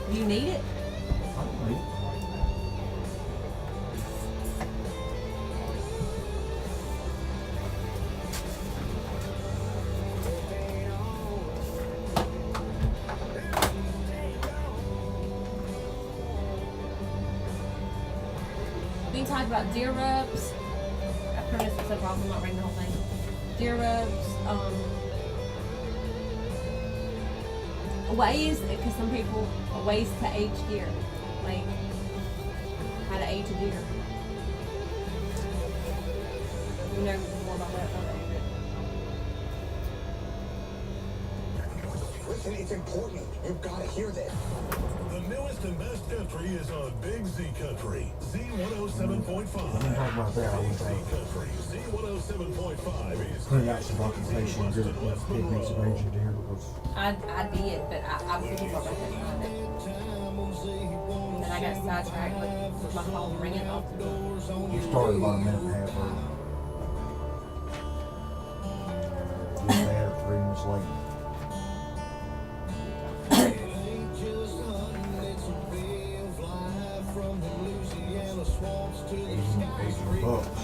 Do you need it? I don't need it. We can talk about deer rubs. I promise it's a problem. I'm not reading the whole thing. Deer rubs. Ways, because some people ways to age deer, like how to age a deer. You know more about that, don't you? Listen, it's important. You've got to hear this. The newest and best country is on Big Z Country. Z107.5. Let me talk about that. I Big was Z Country. Z107.5 is putting out some documentation and big mix of aged deer because I did, but I was thinking about that behind it. And then I got sidetracked with my phone ringing off the door. you started about a minute and a half early. You're there 3 minutes late. Asian bucks.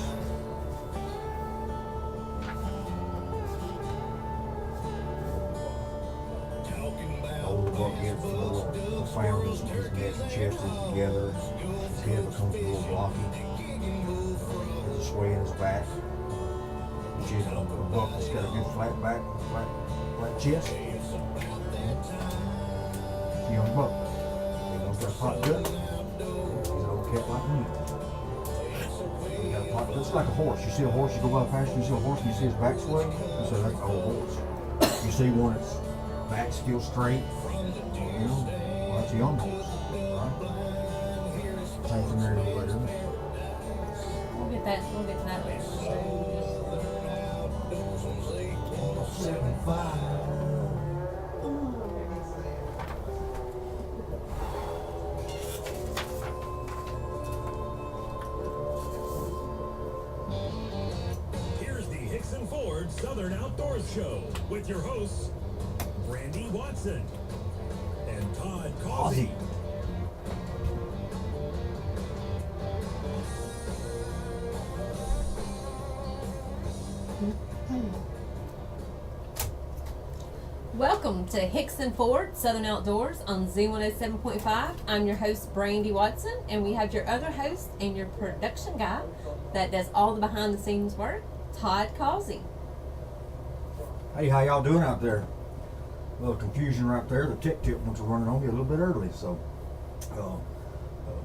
Older buck gets a little profound, his neck and chest is together, his head becomes a little blocky, there's a sway in his back. She's a buck that's got a good flat back, flat chest. Young buck. He wants that pot gut. He's an old cat like me. He got a pot gut. It's like a horse. You see a horse, you go by the pasture, you see a horse and you see his back sway, you say that's an old horse. You see one that's back still straight, you know, well, that's a young horse, right? Same scenario later. We'll get to that later. 75. Here's the Hickson Ford Southern Outdoors Show with your hosts, Brandy Watson and Todd Causey. Welcome to Hickson Ford Southern Outdoors on Z107.5. I'm your host, Brandy Watson, and we have your other host and your production guy that does all the behind the scenes work, Todd Causey. Hey, how y'all doing out there? A little confusion right there. The tick tip wants to running on me a little bit early, so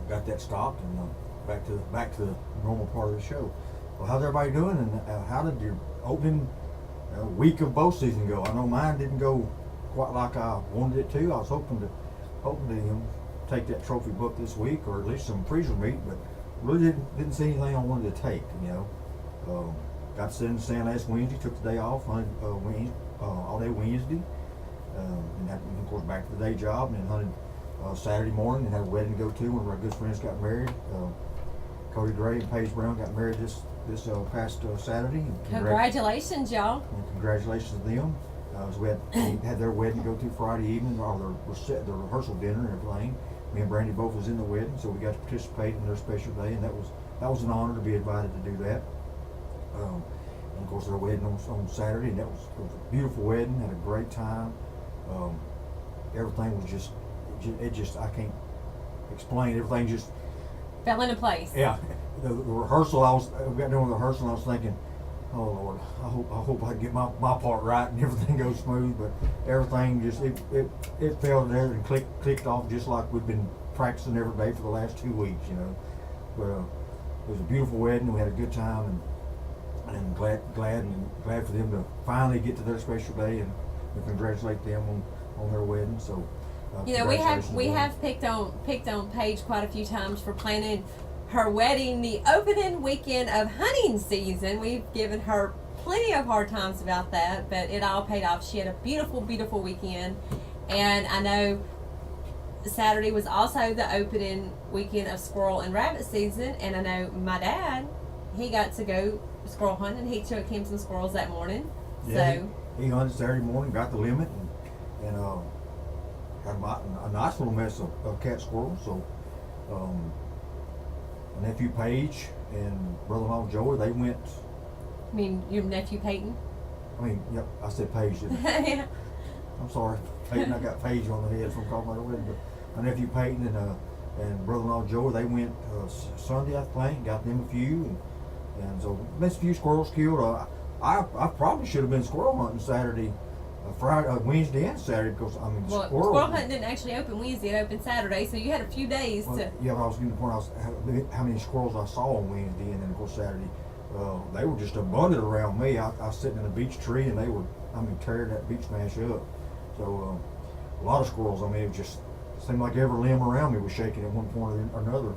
got that stopped and back to the normal part of the show. Well, how's everybody doing? And how did your opening week of bow season go? I know mine didn't go quite like I wanted it to. I was hoping to take that trophy book this week, or at least some freezer meat, but really didn't see anything I wanted to take. You know, got to sit in the stand last Wednesday. Took the day off, hunted all day Wednesday. And of course back to the day job, and then hunted Saturday morning and had a wedding to go to. One of our good friends got married. Cody Gray and Paige Brown got married this past Saturday. And Congratulations, y'all. And congratulations to them. So we had their wedding to go to Friday evening, or their rehearsal dinner and everything. Me and Brandy both was in the wedding, so we got to participate in their special day, and that was an honor to be invited to do that. And of course their wedding on Saturday, and it was a beautiful wedding. Had a great time. Everything was just I can't explain. Everything just Fell into place. yeah. The rehearsal, we got done with the rehearsal, and I was thinking, oh Lord, I hope I get my part right and everything goes smooth. But everything just it fell there and clicked off just like we've been practicing every day for the last 2 weeks, you know. But it was a beautiful wedding. We had a good time, and glad for them to finally get to their special day, and we congratulate them on their wedding. So You know, we have picked on Paige quite a few times for planning her wedding the opening weekend of hunting season. We've given her plenty of hard times about that, but it all paid off. She had a beautiful, beautiful weekend, and I know Saturday was also the opening weekend of squirrel and rabbit season, and I know my dad, he got to go squirrel hunting. He took him some squirrels that morning. Yeah, So he hunted Saturday morning, got the limit, and had a nice little mess of cat squirrels. So, my nephew Paige and brother-in-law Joey, they went. I mean, your nephew Peyton. Yep, I said Paige, didn't I? Yeah. I'm sorry, Peyton. I got Paige on the head from calling my wedding, but my nephew Peyton and brother-in-law Joey, they went Sunday, I think, got them a few, and so missed a few squirrels killed. I probably should have been squirrel hunting Saturday, Wednesday and Saturday because Well, squirrel hunting didn't actually open Wednesday; it opened Saturday, so you had a few days to. Yeah, but I was getting to the point how many squirrels I saw on Wednesday, and then of course Saturday, they were just abundant around me. I was sitting in a beech tree, and they were, tearing that beech mash up. So a lot of squirrels. It just seemed like every limb around me was shaking at one point or another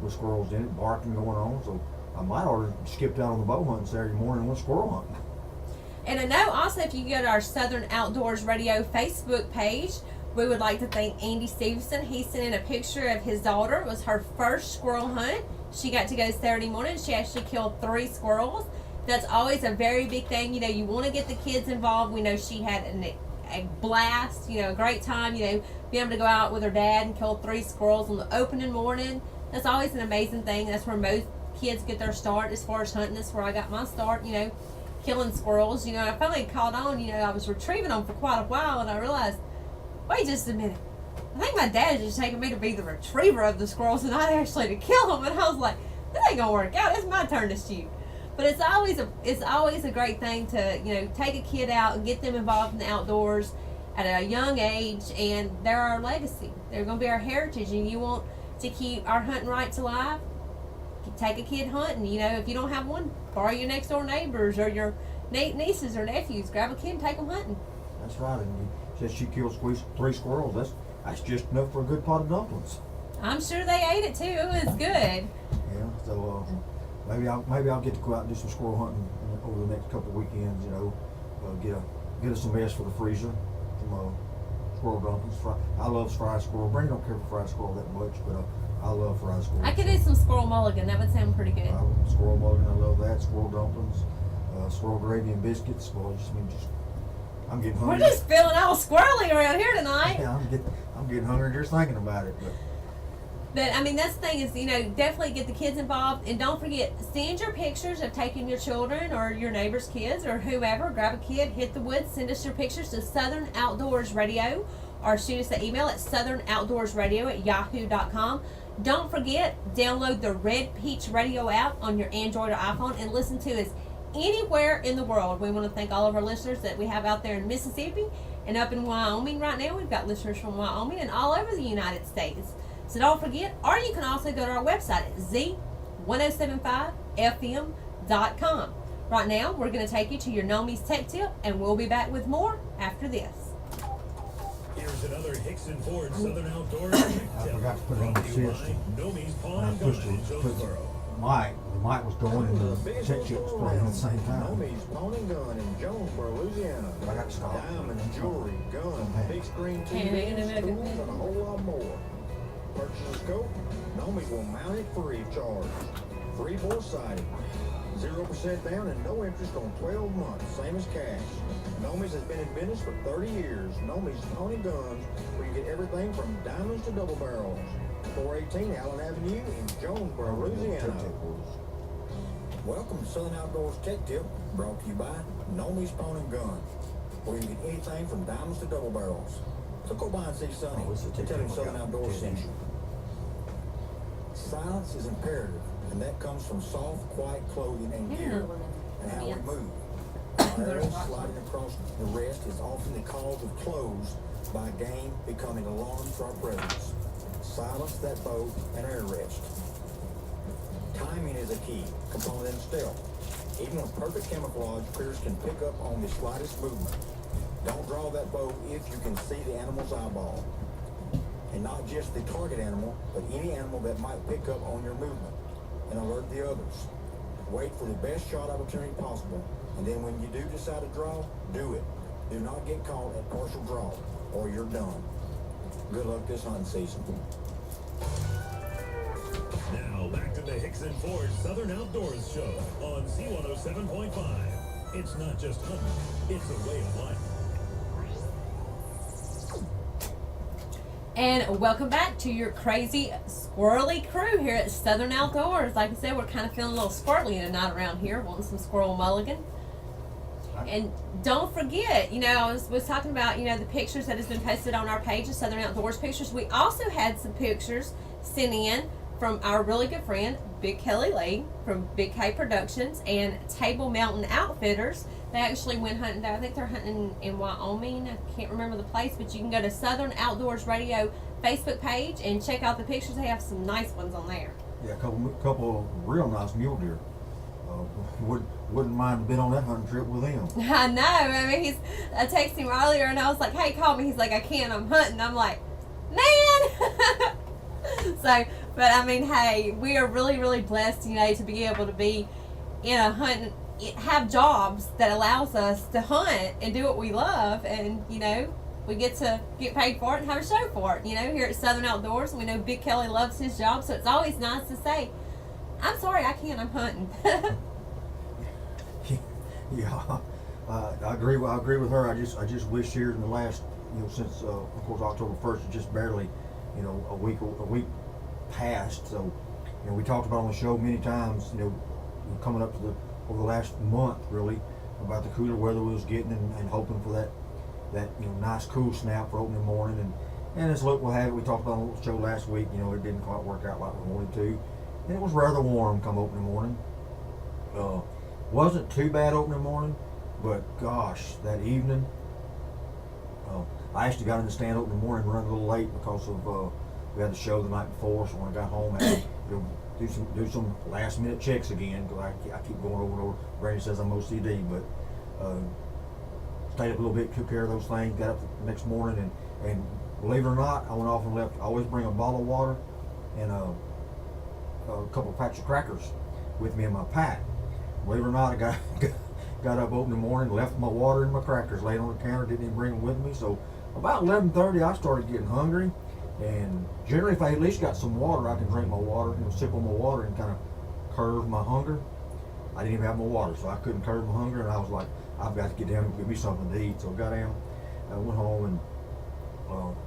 with squirrels in it, barking going on. So I might have skipped out on the bow hunting Saturday morning and went squirrel hunting. And I know also if you go to our Southern Outdoors Radio Facebook page, we would like to thank Andy Stevenson. He sent in a picture of his daughter. It was her first squirrel hunt. She got to go Saturday morning. She actually killed 3 squirrels. That's always a very big thing. You want to get the kids involved. We know she had a blast, a great time, be able to go out with her dad and kill 3 squirrels on the opening morning. That's always an amazing thing. That's where most kids get their start as far as hunting. That's where I got my start, killing squirrels. I finally caught on, I was retrieving them for quite a while, and I realized, wait just a minute. I think my dad is just taking me to be the retriever of the squirrels and not actually to kill them. And I was like, that ain't gonna work out. It's my turn to shoot. But it's always a great thing to, take a kid out and get them involved in the outdoors at a young age, and they're our legacy. They're going to be our heritage, and you want to keep our hunting rights alive, take a kid hunting. If you don't have one, borrow your next door neighbors or your nieces or nephews. Grab a kid and take them hunting. That's right. And you said she killed 3 squirrels. That's just enough for a good pot of dumplings. I'm sure they ate it too. It was good. Yeah. So maybe I'll get to go out and do some squirrel hunting over the next couple of weekends. Get us some mess for the freezer. Some squirrel dumplings. I love fried squirrel. Brandon don't care for fried squirrel that much, but I love fried squirrel. I could do some squirrel mulligan. That would sound pretty good. Squirrel mulligan, I love that. Squirrel dumplings, squirrel gravy and biscuits. Well, I'm getting hungry. We're just feeling all squirrely around here tonight. Yeah, I'm getting hungry just thinking about it. But that's the thing is, definitely get the kids involved, and don't forget, send your pictures of taking your children or your neighbor's kids or whoever. Grab a kid, hit the woods, send us your pictures to Southern Outdoors Radio, or shoot us an email at southernoutdoorsradio@yahoo.com. Don't forget, download the Red Peach Radio app on your Android or iPhone and listen to us anywhere in the world. We want to thank all of our listeners that we have out there in Mississippi and up in Wyoming right now. We've got listeners from Wyoming and all over the United States. So don't forget, or you can also go to our website at z1075fm.com. Right now, we're going to take you to your Nomies Tech Tip, and we'll be back with more after this. Here's another Hickson Ford Southern Outdoors Tech Tip. forgot to put it on the Brought to you system. by Nomies Pawn When I and Gun pushed in it, put Jonesboro. the mic was going and the check chip was playing at the same time. Nomies Pawn and Gun in Jonesboro, Louisiana. I got to stop. Diamond jewelry, guns, big screen Hey, TVs, man, tools, and a whole lot more. Purchase a scope, Nomies will mount it free of charge. Free four-sided. 0% down and no interest on 12 months, same as cash. Nomies has been in business for 30 years. Nomies Pawn and Guns, where you get everything from diamonds to double barrels. 418 Allen Avenue in Jonesboro, Louisiana. Welcome to Southern Outdoors Tech Tip, brought to you by Nomies Pawn and Gun, where you get anything from diamonds to double barrels. So go by and see Sonny Oh, it's a and Tech tell him Tip. Southern Outdoors sent you. Silence is imperative, and that comes from soft, quiet clothing and gear and how we move. Our arrows sliding across the rest is often the cause of close by game becoming alarmed for our presence. Silence that bow and air rest. Timing is a key component in stealth. Even with perfect camouflage, critters can pick up on the slightest movement. Don't draw that bow if you can see the animal's eyeball. And not just the target animal, but any animal that might pick up on your movement and alert the others. Wait for the best shot opportunity possible, and then when you do decide to draw, do it. Do not get caught at partial draw, or you're done. Good luck this hunting season. Now back to the Hickson Ford Southern Outdoors Show on C107.5. It's not just hunting, it's a way of life. And welcome back to your crazy squirrely crew here at Southern Outdoors. Like I said, we're kind of feeling a little squirrely tonight around here, wanting some squirrel mulligan. And don't forget, I was talking about, the pictures that has been posted on our page of Southern Outdoors Pictures. We also had some pictures sent in from our really good friend, Big Kelly Lee from Big K Productions and Table Mountain Outfitters. They actually went hunting there. I think they're hunting in Wyoming. I can't remember the place, but you can go to Southern Outdoors Radio Facebook page and check out the pictures. They have some nice ones on there. Yeah, a couple of real nice mule deer. Wouldn't mind being on that hunting trip with him. I know. I mean, I texted him earlier and I was like, hey, call me. He's like, I can't. I'm hunting. I'm like, man. So, but I mean, hey, we are really, really blessed, to be able to be in a hunting, have jobs that allows us to hunt and do what we love, and we get to get paid for it and have a show for it. Here at Southern Outdoors, and we know Big Kelly loves his job, so it's always nice to say, I'm sorry, I can't. I'm hunting. Yeah, I agree with her. I just wish here in the last, since of course October 1st is just barely, a week passed. So, we talked about on the show many times, coming up to over the last month really, about the cooler weather we was getting and hoping for that nice cool snap for opening morning, and as luck will have it, we talked about on the show last week, it didn't quite work out like we wanted to, and it was rather warm come opening morning. Wasn't too bad opening morning, but gosh, that evening, I actually got in the stand opening morning and run a little late because of we had the show the night before, so when I got home I had to do some last minute checks again, because I keep going over and over. Brandy says I'm OCD, but stayed up a little bit, took care of those things, got up the next morning, and believe it or not, I went off and left. I always bring a bottle of water and a couple of packs of crackers with me in my pack. Believe it or not, I got up opening morning, left my water and my crackers laid on the counter, didn't even bring them with me. So about 11:30, I started getting hungry, and generally, if I at least got some water, I can drink my water, sip on my water and kind of curb my hunger. I didn't even have my water, so I couldn't curb my hunger, and I was like, I've got to get down and give me something to eat. So I got down, I went home and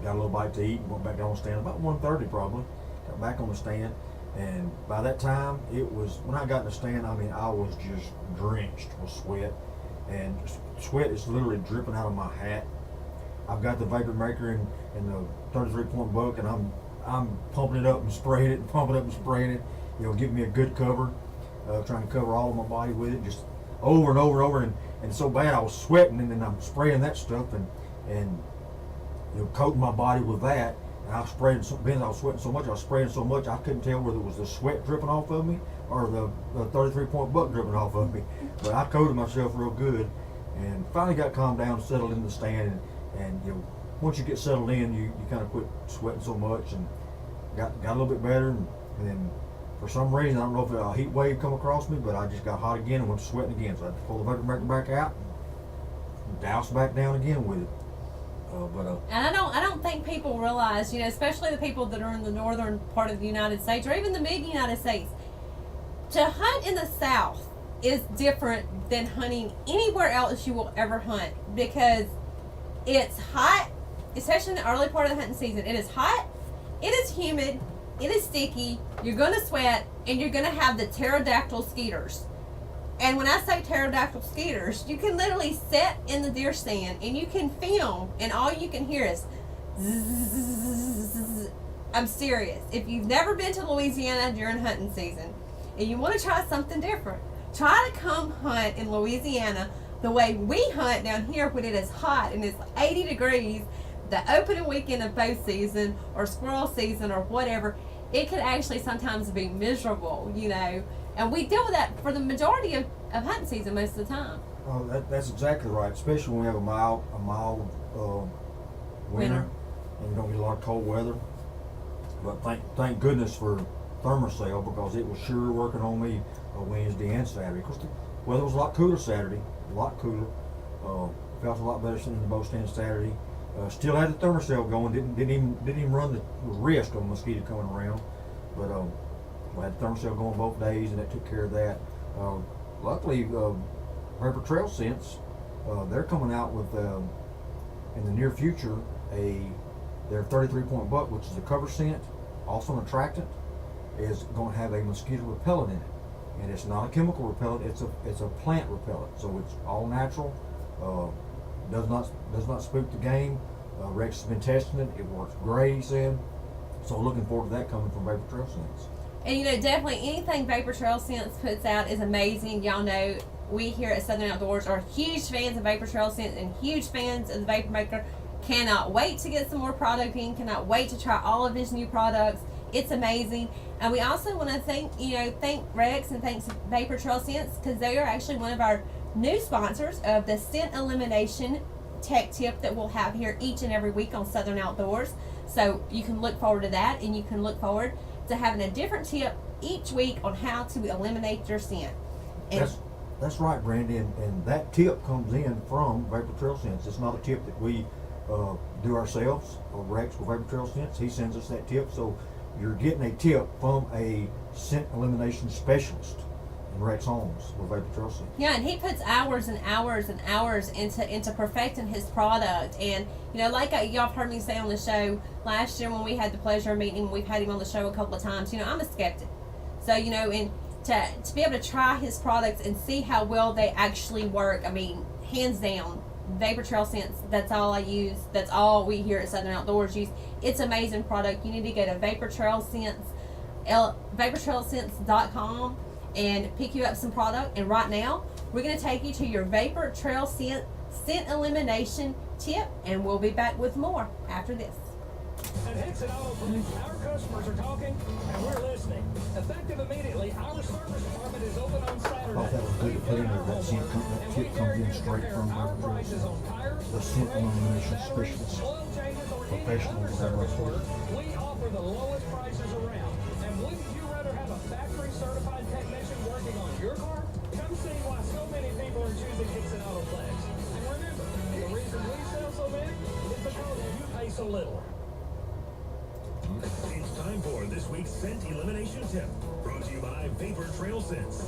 got a little bite to eat, and went back down on the stand about 1:30 probably. Got back on the stand. And by that time, when I got in the stand, I mean, I was just drenched with sweat. And sweat is literally dripping out of my hat. I've got the vapor maker in the 33-point buck, and I'm pumping it up and spraying it and pumping it up and spraying it. Giving me a good cover, trying to cover all of my body with it, just over and over and over. And so bad I was sweating, and then I'm spraying that stuff and coating my body with that. And I was spraying, I was sweating so much, I was spraying so much, I couldn't tell whether it was the sweat dripping off of me or the 33-point buck dripping off of me. But I coated myself real good, and finally got calmed down, settled in the stand, and once you get settled in, you kind of quit sweating so much, and got a little bit better, and then for some reason, I don't know if a heat wave come across me, but I just got hot again and went to sweating again. So I had to pull the vapor maker back out and douse back down again with it. And I don't think people realize, especially the people that are in the northern part of the United States or even the mid-United States, to hunt in the South is different than hunting anywhere else you will ever hunt, because it's hot, especially in the early part of the hunting season. It is hot, it is humid, it is sticky, you're going to sweat, and you're going to have the pterodactyl skeeters. And when I say pterodactyl skeeters, you can literally sit in the deer stand and you can film, and all you can hear is zzz. I'm serious. If you've never been to Louisiana during hunting season and you want to try something different, try to come hunt in Louisiana the way we hunt down here when it is hot and it's 80 degrees, the opening weekend of bow season or squirrel season or whatever. It could actually sometimes be miserable, and we deal with that for the majority of hunting season most of the time. Oh, that's exactly right. Especially when we have a mild winter, and you don't get a lot of cold weather. But thank goodness for Thermacell, because it was sure working on me Wednesday and Saturday. Of course, the weather was a lot cooler Saturday, a lot cooler. Felt a lot better sitting in the bow stand Saturday. Still had the Thermacell going. Didn't even run the risk of a mosquito coming around. But we had the Thermacell going both days, and that took care of that. Luckily, Vapor Trail Scents, they're coming out with in the near future a Their 33-point buck, which is a cover scent, also an attractant, is going to have a mosquito repellent in it, and it's not a chemical repellent. It's a plant repellent, so it's all natural. Does not spook the game. Rex has been testing it. It works great, he said. So looking forward to that coming from Vapor Trail Scents. And definitely anything Vapor Trail Scents puts out is amazing. Y'all know we here at Southern Outdoors are huge fans of Vapor Trail Scents and huge fans of the Vapor Maker. Cannot wait to get some more product in. Cannot wait to try all of his new products. It's amazing. And we also want to thank Rex and thanks Vapor Trail Scents, because they are actually one of our new sponsors of the scent elimination tech tip that we'll have here each and every week on Southern Outdoors. So you can look forward to that, and you can look forward to having a different tip each week on how to eliminate your scent. And That's right, Brandy, and that tip comes in from Vapor Trail Scents. It's not a tip that we do ourselves, or Rex with Vapor Trail Scents. He sends us that tip, so you're getting a tip from a scent elimination specialist in Rex Holmes with Vapor Trail Scents. Yeah, and he puts hours and hours and hours into perfecting his product. And like y'all have heard me say on the show last year when we had the pleasure of meeting him, we've had him on the show a couple of times. I'm a skeptic, so and to be able to try his products and see how well they actually work. I mean, hands down, Vapor Trail Scents, that's all I use. That's all we here at Southern Outdoors use. It's an amazing product. You need to go to Vapor Trail Scents, vaportrailscents.com, and pick you up some product. And right now, we're going to take you to your Vapor Trail scent elimination tip, and we'll be back with more after this. At Hickson Auto Parts, our customers are talking, and we're listening. Effective immediately, our service department is open on Saturday. I thought that was good to put in there. That tip comes in straight from Vapor Trail Scents. The scent elimination specialist, professional, whatever it's called. We offer the lowest prices around. And wouldn't you rather have a factory certified technician working on your car? Come see why so many people are choosing Hickson Autoplex. And remember, the reason we sell so many is because you pay so little. It's time for this week's scent elimination tip, brought to you by Vapor Trail Scents.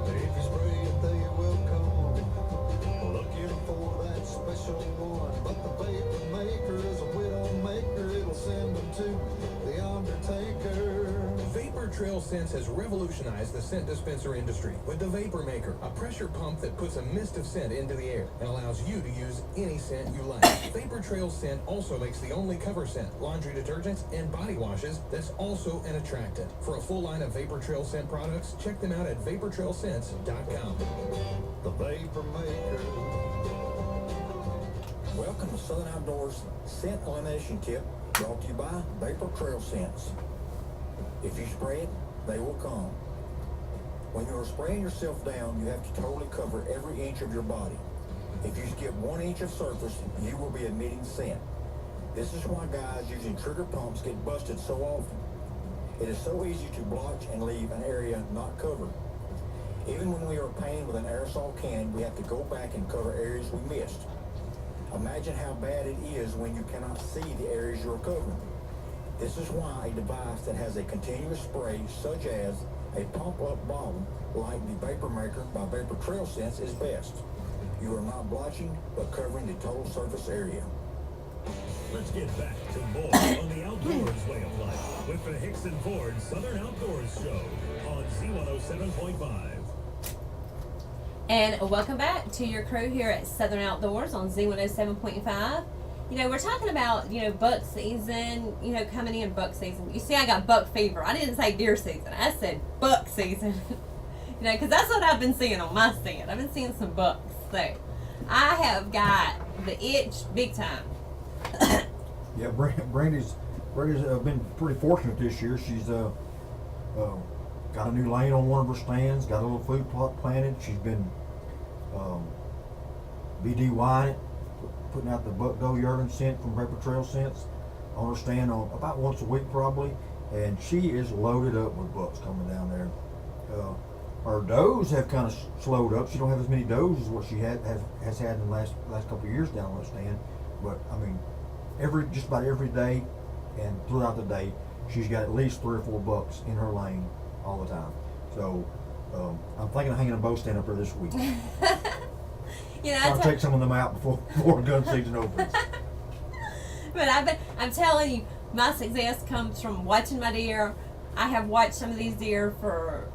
If you spray it, they will come. Looking for that special one. But the Vapor Maker is a widow maker. It'll send them to the Undertaker. Vapor Trail Scents has revolutionized the scent dispenser industry with the Vapor Maker, a pressure pump that puts a mist of scent into the air and allows you to use any scent you like. Vapor Trail Scent also makes the only cover scent, laundry detergents, and body washes that's also an attractant. For a full line of Vapor Trail Scent products, check them out at vaportrailscents.com. The Vapor Maker. Welcome to Southern Outdoors Scent Elimination Tip, brought to you by Vapor Trail Scents. If you spray it, they will come. When you are spraying yourself down, you have to totally cover every inch of your body. If you skip 1 inch of surface, you will be emitting scent. This is why guys using trigger pumps get busted so often. It is so easy to blotch and leave an area not covered. Even when we are painting with an aerosol can, we have to go back and cover areas we missed. Imagine how bad it is when you cannot see the areas you are covering. This is why a device that has a continuous spray, such as a pump-up bottle, like the Vapor Maker by Vapor Trail Scents, is best. You are not blotching, but covering the total surface area. Let's get back to more on the outdoors way of life with the Hickson Ford Southern Outdoors Show on Z107.5. And welcome back to your crew here at Southern Outdoors on Z107.5. We're talking about, buck season, coming in buck season. You see, I got buck fever. I didn't say deer season. I said buck season. Because that's what I've been seeing on my stand. I've been seeing some bucks. So, I have got the itch big time. Yeah, Brandy's been pretty fortunate this year. She's got a new lane on one of her stands, got a little food plot planted. She's been BDYing it, putting out the buck doe yearling scent from Vapor Trail Scents on her stand on about once a week probably, and she is loaded up with bucks coming down there. Her does have kind of slowed up. She don't have as many does as what she has had in the last couple of years down on the stand, but I mean, just about every day and throughout the day, she's got at least 3 or 4 bucks in her lane all the time. So I'm thinking of hanging a bow stand up there this week. You know, I'll take some of them out before gun season opens. but I'm telling you, my success comes from watching my deer. I have watched some of these deer for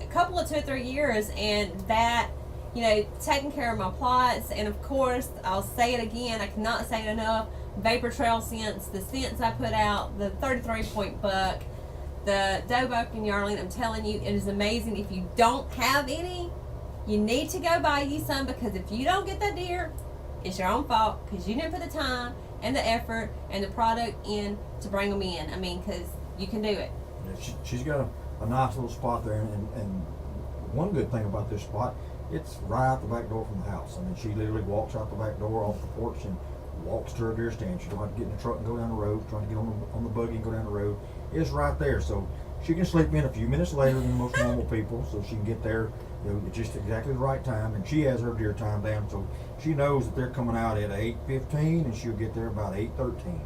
a couple of 2 or 3 years, and that, you know, taking care of my plots, and of course, I'll say it again, I cannot say it enough, Vapor Trail scents, the scents I put out, the 33-point buck, the doe buck and yearling, I'm telling you, it is amazing. If you don't have any, you need to go buy you some, because if you don't get that deer, it's your own fault, because you didn't put the time and the effort and the product in to bring them in. I mean, because you can do it. Yeah, she's got a nice little spot there, and one good thing about this spot, it's right out the back door from the house. I mean, she literally walks out the back door off the porch and walks to her deer stand. She don't have to get in the truck and go down the road, trying to get on the buggy and go down the road. It's right there, so she can sleep in a few minutes later than most normal people, so she can get there, you know, at just exactly the right time. And she has her deer time down, so she knows that they're coming out at 8:15, and she'll get there about 8:13.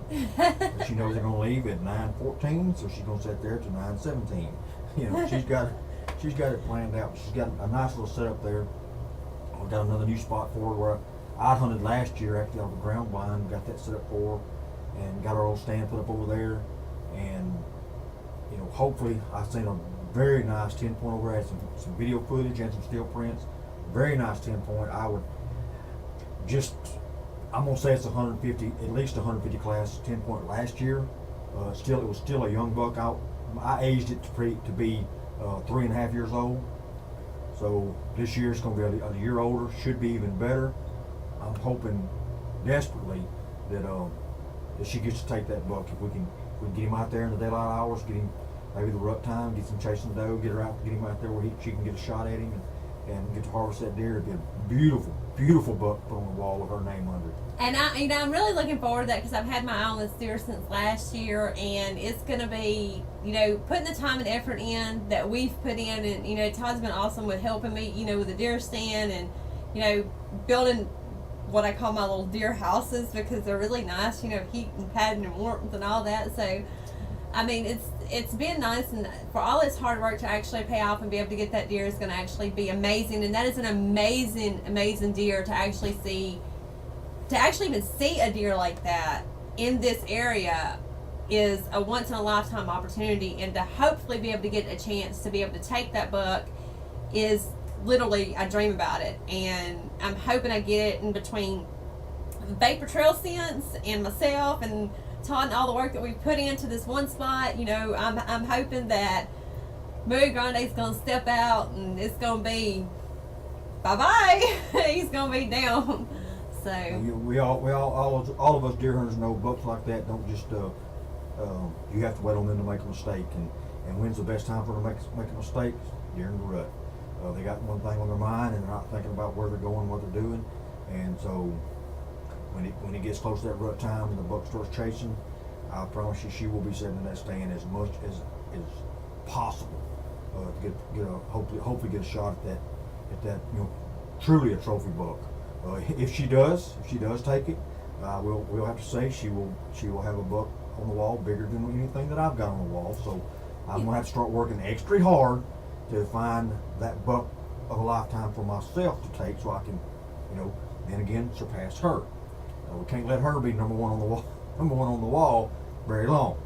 She knows they're gonna leave at 9:14, so she's gonna sit there till 9:17. You know, she's got it planned out. She's got a nice little setup there. I've got another new spot for her where I hunted last year actually out of a ground blind, got that set up for her, and got our old stand put up over there. And you know, hopefully, I've seen a very nice 10-point over there, some video footage and some still prints. Very nice 10-point. I'm gonna say it's 150, at least 150 class 10-point last year. It was still a young buck. I aged it to be 3.5 years old. So this year it's gonna be a year older. Should be even better. I'm hoping desperately that she gets to take that buck. If we can get him out there in the daylight hours, get him maybe the rut time, get some chasing doe, get him out there where she can get a shot at him and get to harvest that deer. It'd be a beautiful, beautiful buck put on the wall with her name under it. And I'm really looking forward to that, because I've had my eye on this deer since last year, and it's going to be, you know, putting the time and effort in that we've put in. And, you know, Todd's been awesome with helping me, you know, with the deer stand and, you know, building what I call my little deer houses, because they're really nice, you know, heat and padding and warmth and all that. So, I mean, it's been nice, and for all its hard work to actually pay off and be able to get that deer is going to actually be amazing. And that is an amazing, amazing deer to actually see. To actually even see a deer like that in this area is a once in a lifetime opportunity, and to hopefully be able to get a chance to be able to take that buck is literally, I dream about it. And I'm hoping I get it in between Vapor Trail Scents and myself and Todd and all the work that we've put into this one spot. You know, I'm hoping that Muy Grande's gonna step out and it's gonna be bye-bye. He's gonna be down. So all of us deer hunters know bucks like that don't just you have to wait on them to make a mistake. And when's the best time for them to make a mistake? During the rut. They got one thing on their mind and they're not thinking about where they're going, what they're doing. And so when it gets close to that rut time and the buck starts chasing, I promise you she will be sitting in that stand as much as possible to get a hopefully get a shot at that you know, truly a trophy buck. If she does take it, we'll have to say she will have a buck on the wall bigger than anything that I've got on the wall. So I'm gonna have to start working extra hard to find that buck of a lifetime for myself to take, so I can, you know, then again surpass her. We can't let her be number one on the wall very long.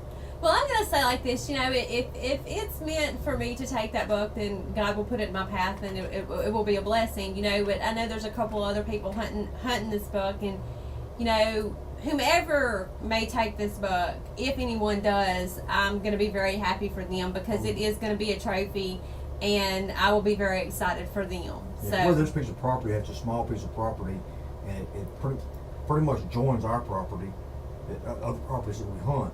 Well, I'm gonna say like this, you know, if it's meant for me to take that buck, then God will put it in my path, and it will be a blessing, you know. But I know there's a couple other people hunting this buck, and you know, whomever may take this buck, if anyone does, I'm gonna be very happy for them, because it is gonna be a trophy, and I will be very excited for them. Yeah, So where this piece of property, it's a small piece of property, and it pretty much joins our property, other properties that we hunt.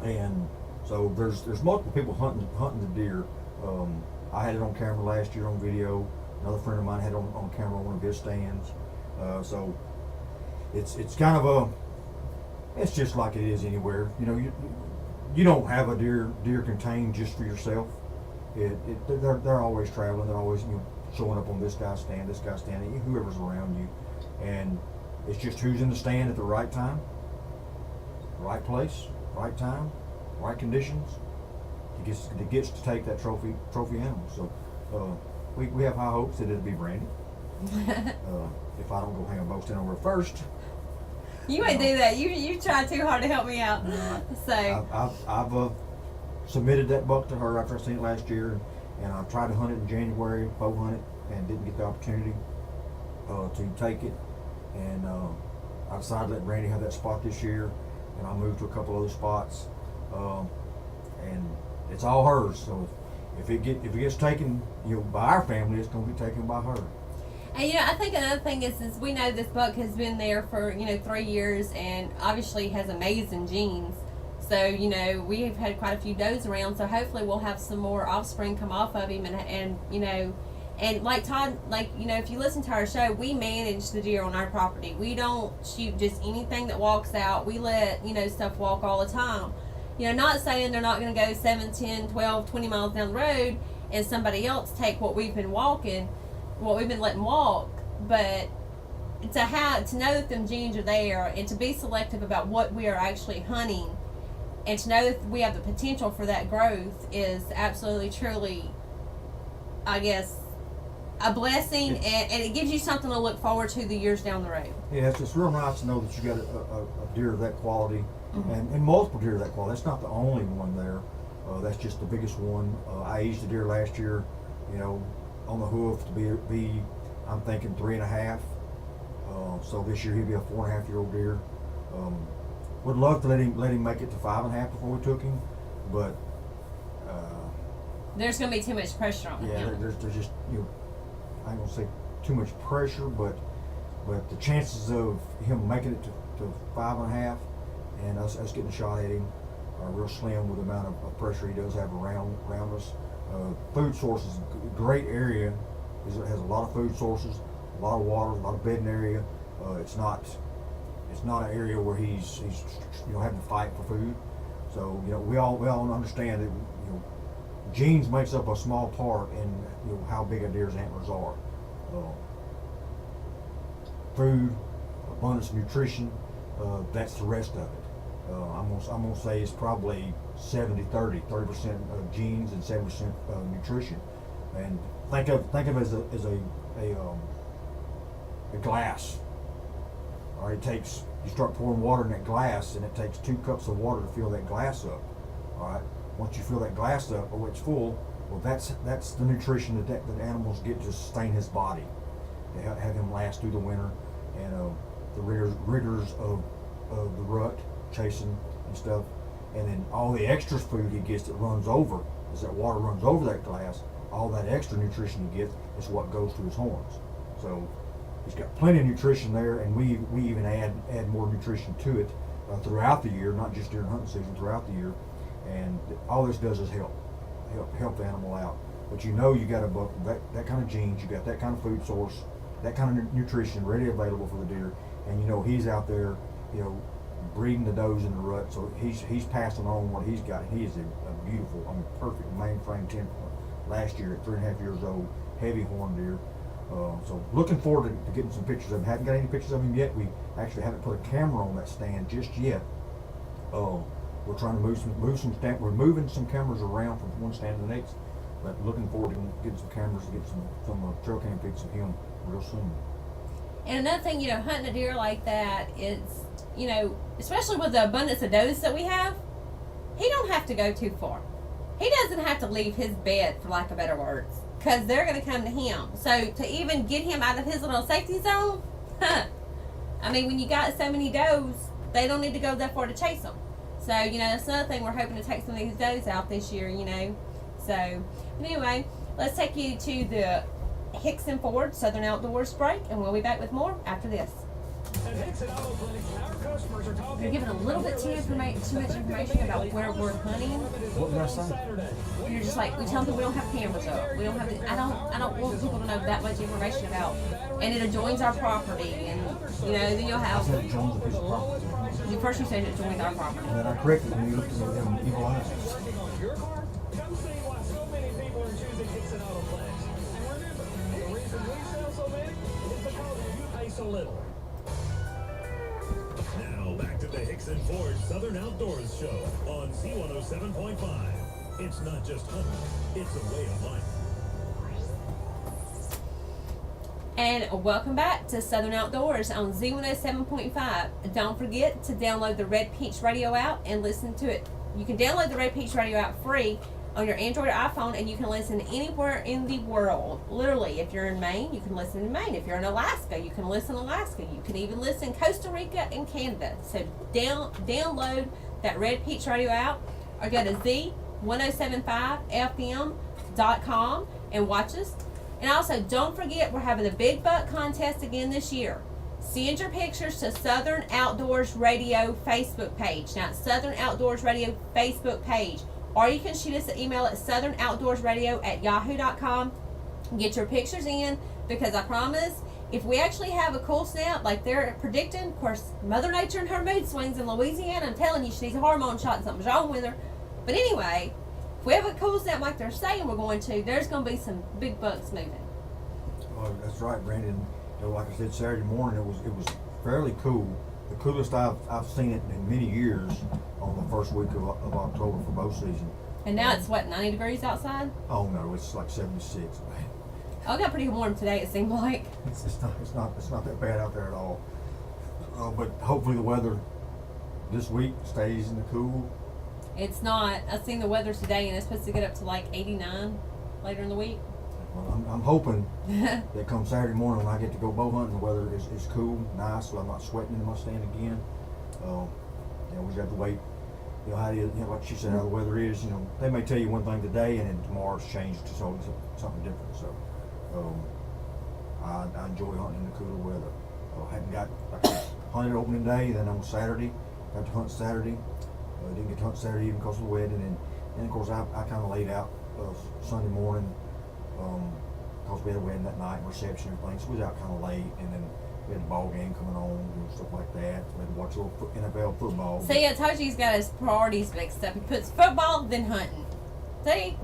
And so there's multiple people hunting the deer. I had it on camera last year on video. Another friend of mine had it on camera on one of his stands. So it's kind of it's just like it is anywhere. You know, you don't have a deer contained just for yourself. They're always traveling. They're always, you know, showing up on this guy's stand, whoever's around you, and it's just who's in the stand at the right time, right place, right time, right conditions. He gets to take that trophy animal. So We have high hopes that it'll be Brandy. If I don't go hang a bow stand over first. You ain't do that. You tried too hard to help me out. So I've submitted that buck to her after I seen it last year, and I tried to hunt it in January, bow hunt it, and didn't get the opportunity to take it. And I decided to let Brandy have that spot this year, and I moved to a couple other spots, and it's all hers. So if it gets taken, by our family, it's going to be taken by her. And I think another thing is we know this buck has been there for 3 years, and obviously has amazing genes. So we've had quite a few does around. So hopefully we'll have some more offspring come off of him, and like Todd, if you listen to our show, we manage the deer on our property. We don't shoot just anything that walks out. We let stuff walk all the time. Not saying they're not going to go 7, 10, 12, 20 miles down the road and somebody else take what we've been letting walk, but to know that them genes are there, and to be selective about what we are actually hunting, and to know that we have the potential for that growth is absolutely, truly, I guess, a blessing, and it gives you something to look forward to the years down the road. Yeah, it's real nice to know that you got a deer of that quality, and multiple deer of that quality. That's not the only one there. That's just the biggest one. I aged a deer last year, on the hoof to be I'm thinking 3.5. So this year he'll be a 4.5-year-old deer. Would love to let him make it to 5.5 before we took him, but there's going to be too much pressure on him. Yeah, there's just I ain't gonna say too much pressure, but the chances of him making it to 5.5 and us getting a shot at him are real slim with the amount of pressure he does have around us. Food sources, great area. It has a lot of food sources, a lot of water, a lot of bedding area. It's not an area where he's having to fight for food. So we all understand that genes makes up a small part in how big a deer's antlers are. Food, abundance of nutrition, that's the rest of it. I'm gonna say it's probably 70-30 genes and 70% nutrition. And think of it as a glass. All right, you start pouring water in that glass, and it takes 2 cups of water to fill that glass up. All right, once you fill that glass up, it's full. Well, that's the nutrition that animals get to sustain his body, to have him last through the winter, and the rigors of the rut, chasing and stuff, and then all the extra food he gets that runs over, as that water runs over that glass, all that extra nutrition he gets is what goes to his horns. So he's got plenty of nutrition there, and we even add more nutrition to it throughout the year, not just during hunting season, throughout the year. And all this does is help the animal out. But you got a buck that kind of genes, you got that kind of food source, that kind of nutrition ready available for the deer, and he's out there, breeding the does in the rut. So he's passing on what he's got. He is a beautiful, perfect mainframe 10 last year at 3.5 years old, heavy horn deer. So looking forward to getting some pictures of him. Haven't got any pictures of him yet. We actually haven't put a camera on that stand just yet. We're trying to we're moving some cameras around from one stand to the next, but looking forward to getting some cameras to get some trail cam pics of him real soon. And another thing, hunting a deer like that is, especially with the abundance of does that we have, he don't have to go too far. He doesn't have to leave his bed, for lack of better words, because they're going to come to him. So to even get him out of his little safety zone, when you got so many does, they don't need to go that far to chase them. So, that's another thing. We're hoping to take some of these does out this year, So, anyway, let's take you to the Hickson Ford Southern Outdoors break, and we'll be back with more after this. At Hickson Auto Clinic, our customers are talking. You're giving a little bit too much information about where we're hunting. What did I say? You're just like, we tell them we don't have cameras up. We don't have. I don't want people to know that much information about. And it adjoins our property, and then you'll have. I said it joins a piece of property. First you said it adjoins our property. And then I corrected when you looked at them evil eyes. Working on your car? Come see why so many people are choosing Hickson Autoplex. And remember, the reason we sell so many is because you pay so little. Now back to the Hickson Ford Southern Outdoors Show on C107.5. It's not just hunting, it's a way of life. And welcome back to Southern Outdoors on Z107.5. Don't forget to download the Red Peach Radio app and listen to it. You can download the Red Peach Radio app free on your Android or iPhone, and you can listen anywhere in the world. Literally, if you're in Maine, you can listen in Maine. If you're in Alaska, you can listen in Alaska. You can even listen in Costa Rica and Canada. So download that Red Peach Radio app or go to Z1075FM.com and watch us. And also, don't forget, we're having a Big Buck contest again this year. Send your pictures to Southern Outdoors Radio Facebook page. Now, it's Southern Outdoors Radio Facebook page. Or you can shoot us an email at southernoutdoorsradio@yahoo.com. Get your pictures in, because I promise, if we actually have a cool snap like they're predicting, of course, Mother Nature and her mood swings in Louisiana, I'm telling you, she needs a hormone shot and something's wrong with her. But anyway, if we have a cool snap like they're saying we're going to, there's going to be some big bucks moving. Well, that's right, Brandon. You know, like I said, Saturday morning it was fairly cool. The coolest I've seen it in many years on the first week of October for bow season. And now it's what, 90 degrees outside? Oh no, it's like 76. Oh, it got pretty warm today, it seemed like. It's not that bad out there at all. But hopefully the weather this week stays in the cool. It's not. I've seen the weather today, and it's supposed to get up to like 89 later in the week. Well, I'm hoping that come Saturday morning when I get to go bow hunting, the weather is cool, nice, so I'm not sweating in my stand again. You know, we just have to wait. You know how it is, you know, like she said, how the weather is. You know, they may tell you one thing today, and then tomorrow's changed to something different. So, I enjoy hunting in the cooler weather. I hadn't got hunted opening day, then on Saturday, got to hunt Saturday. Didn't get to hunt Saturday even because of the wedding, and of course I kind of laid out Sunday morning because we had a wedding that night, reception and everything, so we was out kind of late, and then we had the ball game coming on and stuff like that. We had to watch a little NFL football. See, I told you he's got his priorities mixed up. He puts football, then hunting. See?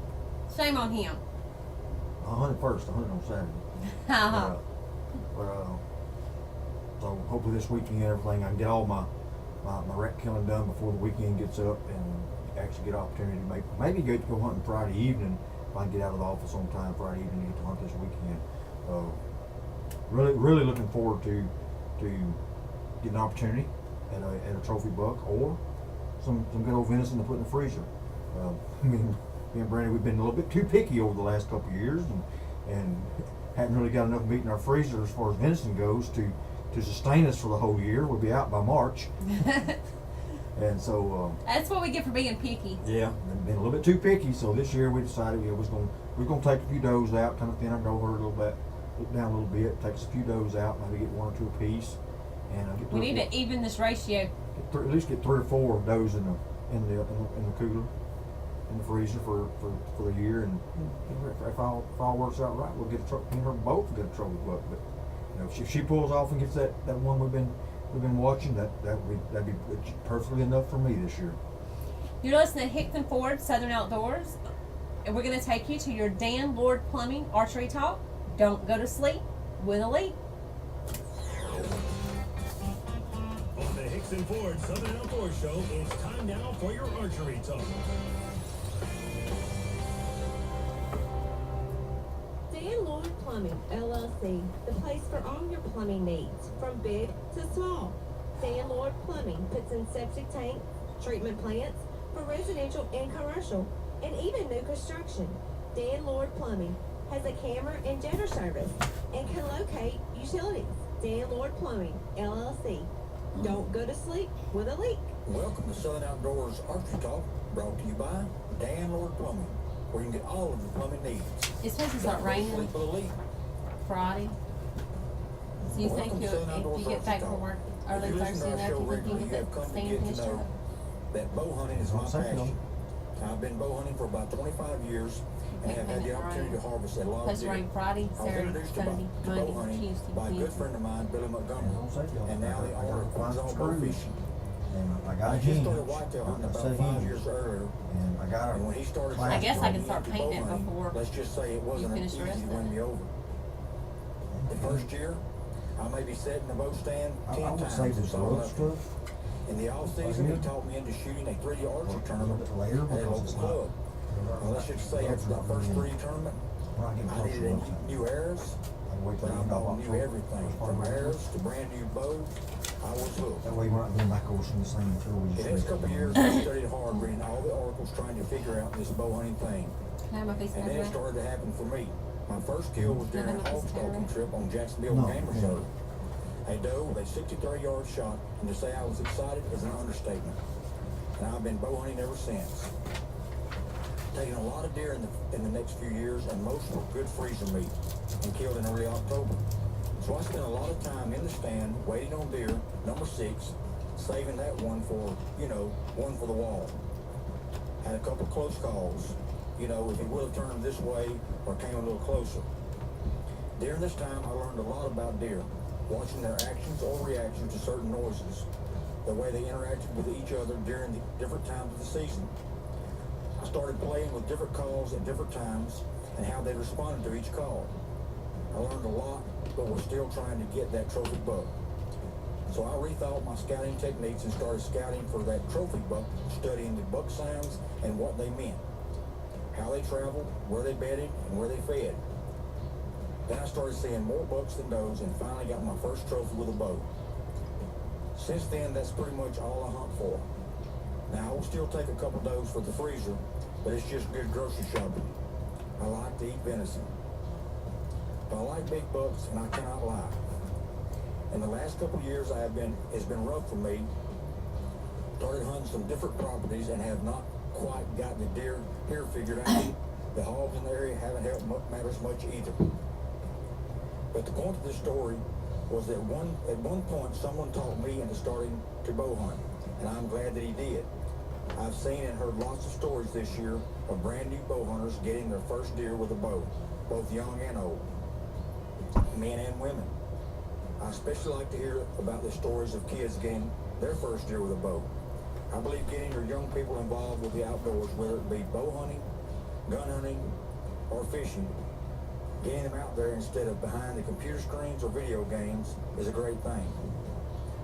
Shame on him. I hunted first. I hunted on Saturday. So hopefully this weekend everything, I can get all my rat killing done before the weekend gets up, and actually get an opportunity to maybe get to go hunting Friday evening if I can get out of the office on time Friday evening to get to hunt this weekend. Really looking forward to getting an opportunity at a trophy buck or some good old venison to put in the freezer. Me and Brandon, we've been a little bit too picky over the last couple of years, and haven't really got enough meat in our freezer as far as venison goes to sustain us for the whole year. We'll be out by March. And so That's what we get for being picky. yeah, been a little bit too picky. So this year we decided we're gonna take a few does out, kind of thin our doe herd a little bit, down a little bit, take us a few does out, maybe get 1 or 2 apiece, and get We need to even this ratio. at least get 3 or 4 does in the cooler, in the freezer for the year, and if all works out right, we'll get a trophy. Me and her both get a trophy buck. But you know, if she pulls off and gets that one we've been watching, that'd be perfectly enough for me this year. You're listening to Hickton Ford Southern Outdoors, and we're going to take you to your Dan Lord Plumbing Archery Talk. Don't go to sleep with a leak. On the Hickson Ford Southern Outdoors Show, it's time now for your archery talk. Dan Lord Plumbing, LLC, the place for all your plumbing needs, from big to small. Dan Lord Plumbing puts in septic tanks, treatment plants for residential and commercial, and even new construction. Dan Lord Plumbing has a camera and jetter service and can locate utilities. Dan Lord Plumbing, LLC. Don't go to sleep with a leak. Welcome to Southern Outdoors Archery Talk, brought to you by Dan Lord Plumbing, where you can get all of your plumbing needs. It's supposed to start Don't go to raining sleep with a leak. Friday. So you think Welcome to Southern if Outdoors you get Archery back Talk. from work If early you listen Thursday to our enough, show you think you regularly, you have can come to stand get his to know truck? that bow hunting is my I'll take passion. them. I've been bow hunting for about 25 years and have had the opportunity to harvest a lot of Supposed to deer. rain Friday, I was Saturday, introduced to Sunday, bow Monday, hunting Tuesday, by a good Wednesday. friend of mine, Billy Montgomery, I'll take y'all. and now the I owner gotta of find Quinzon some Bow screws. Fishing. And I got I a just hinge. started whitetail hunting I about said 5 hinges. years earlier. And I got And when he started I guess I can getting start into painting bow it hunting, before let's just say it wasn't finish easy the rest to of win it. me over. The first year, I may be sitting in the bow stand 10 I would times say this since I road left. stuff. In the off season, he taught me into shooting a 3D archery A tournament little bit later at a because local it's club. not. Well, let's just say after that first 3D tournament, When I get I close needed enough, new arrows, I wait till But the I end of bought new October. everything, First part from of October. arrows to brand new bow. I was hooked. That way we're not going back over some of the same material we The used next to. couple of years, I studied hard, reading all the articles, trying to figure out this bow hunting thing. Can I have my face And then it started to happen for me. My first kill was during a hog stalking trip on Jacksonville No, Game yeah. Reserve. A doe with a 63-yard shot, and to say I was excited is an understatement. And I've been bow hunting ever since. Taking a lot of deer in the next few years, and most were good freezer meat and killed in early October. So I spent a lot of time in the stand waiting on deer, number 6, saving that one for, one for the wall. Had a couple close calls, if he would have turned this way or came a little closer. During this time, I learned a lot about deer, watching their actions or reactions to certain noises, the way they interacted with each other during the different times of the season. I started playing with different calls at different times and how they responded to each call. I learned a lot, but we're still trying to get that trophy buck. So I rethought my scouting techniques and started scouting for that trophy buck, studying the buck sounds and what they meant, how they traveled, where they bedded, and where they fed. Then I started seeing more bucks than does and finally got my first trophy with a bow. Since then, that's pretty much all I hunt for. Now, I will still take a couple does for the freezer, but it's just good grocery shopping. I like to eat venison. But I like big bucks, and I cannot lie. In the last couple of years, it's been rough for me. Started hunting some different properties and have not quite got the deer here figured out. The hogs in the area haven't helped matters much either. But the point of this story was that at one point, someone talked me into starting to bow hunt, and I'm glad that he did. I've seen and heard lots of stories this year of brand new bow hunters getting their first deer with a bow, both young and old, men and women. I especially like to hear about the stories of kids getting their first deer with a bow. I believe getting your young people involved with the outdoors, whether it be bow hunting, gun hunting, or fishing, getting them out there instead of behind the computer screens or video games is a great thing.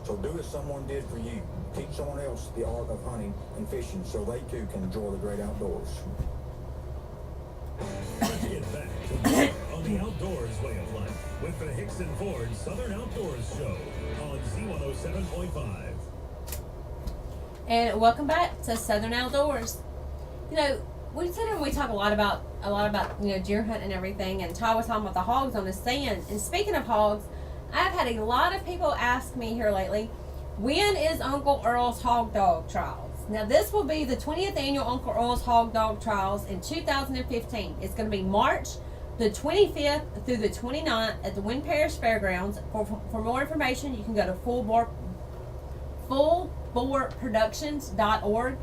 So do as someone did for you. Teach someone else the art of hunting and fishing so they too can enjoy the great outdoors. Let's get back to more on the outdoors way of life with the Hickson Ford Southern Outdoors Show on Z107.5. And welcome back to Southern Outdoors. We sit here and we talk a lot about deer hunting and everything, and Todd was talking about the hogs on the stand. And speaking of hogs, I've had a lot of people ask me here lately, when is Uncle Earl's Hog Dog Trials? Now this will be the 20th annual Uncle Earl's Hog Dog Trials in 2015. It's going to be March the 25th through the 29th at the Wynn Parish Fairgrounds. For more information, you can go to fullboardproductions.org.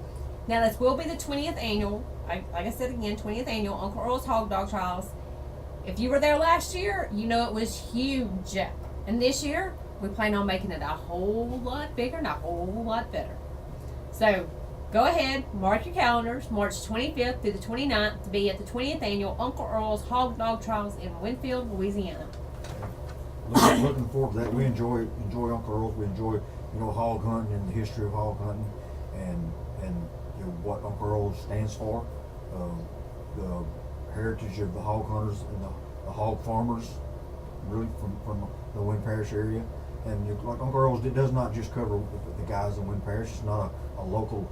Now this will be the 20th annual, like I said again, 20th annual Uncle Earl's Hog Dog Trials. If you were there last year, you know it was huge. And this year, we plan on making it a whole lot bigger and a whole lot better. So go ahead, mark your calendars, March 25th through the 29th to be at the 20th annual Uncle Earl's Hog Dog Trials in Winfield, Louisiana. Looking forward to that. We enjoy Uncle Earl's. We enjoy hog hunting and the history of hog hunting, and what Uncle Earl's stands for, the heritage of the hog hunters and the hog farmers, really from the Wynn Parish area. And like Uncle Earl's, it does not just cover the guys in Wynn Parish. It's not a local.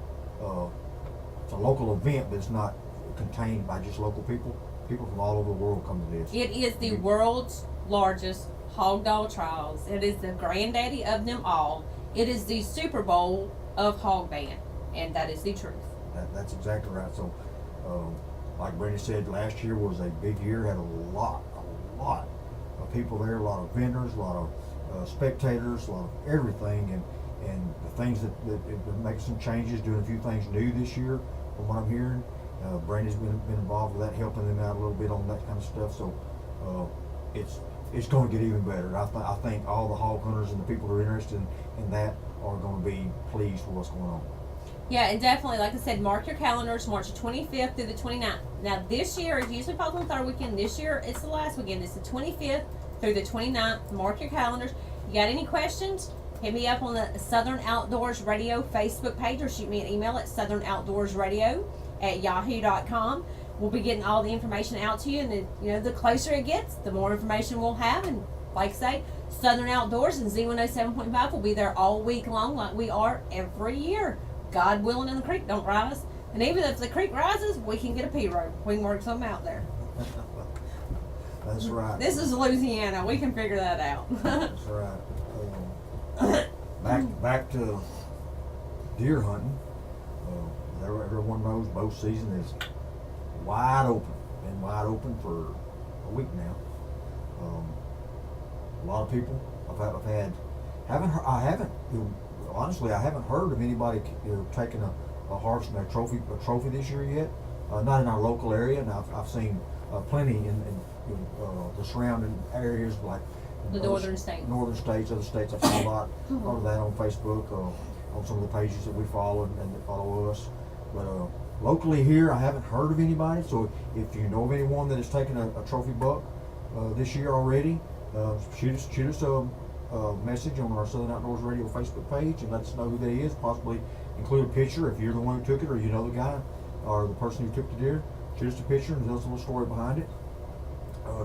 It's a local event, but it's not contained by just local people. People from all over the world come to this. It is the world's largest hog dog trials. It is the granddaddy of them all. It is the Super Bowl of hog band, and that is the truth. That's exactly right. So, like Brenda said, last year was a big year. Had a lot of people there, a lot of vendors, a lot of spectators, a lot of everything, and the things that make some changes, doing a few things new this year, from what I'm hearing. Brandy's been involved with that, helping them out a little bit on that kind of stuff. So, it's going to get even better. I think all the hog hunters and the people who are interested in that are going to be pleased with what's going on. Yeah, and definitely, like I said, mark your calendars, March 25th through the 29th. Now, this year, it usually falls on the third weekend. This year, it's the last weekend. It's the 25th through the 29th. Mark your calendars. You got any questions? Hit me up on the Southern Outdoors Radio Facebook page, or shoot me an email at southernoutdoorsradio@yahoo.com. we'll be getting all the information out to you, and the closer it gets, the more information we'll have. And like I say, Southern Outdoors and Z107.5 will be there all week long, like we are every year. God willing, and the creek don't rise. And even if the creek rises, we can get a P-road. We can work something out there. That's right. This is Louisiana. We can figure that out. That's right. Back to deer hunting. Everyone knows bow season is wide open. Been wide open for a week now. A lot of people honestly, I haven't heard of anybody taking a horse and a trophy this year yet. Not in our local area, and I've seen plenty in the surrounding areas like The northern states. Northern states, other states. I've seen a lot of that on Facebook, on some of the pages that we follow and that follow us. But locally here, I haven't heard of anybody. So if you know of anyone that has taken a trophy buck this year already, shoot us a message on our Southern Outdoors Radio Facebook page and let us know who that is. Possibly include a picture if you're the one who took it, or you know the guy or the person who took the deer. Shoot us a picture and tell us a little story behind it.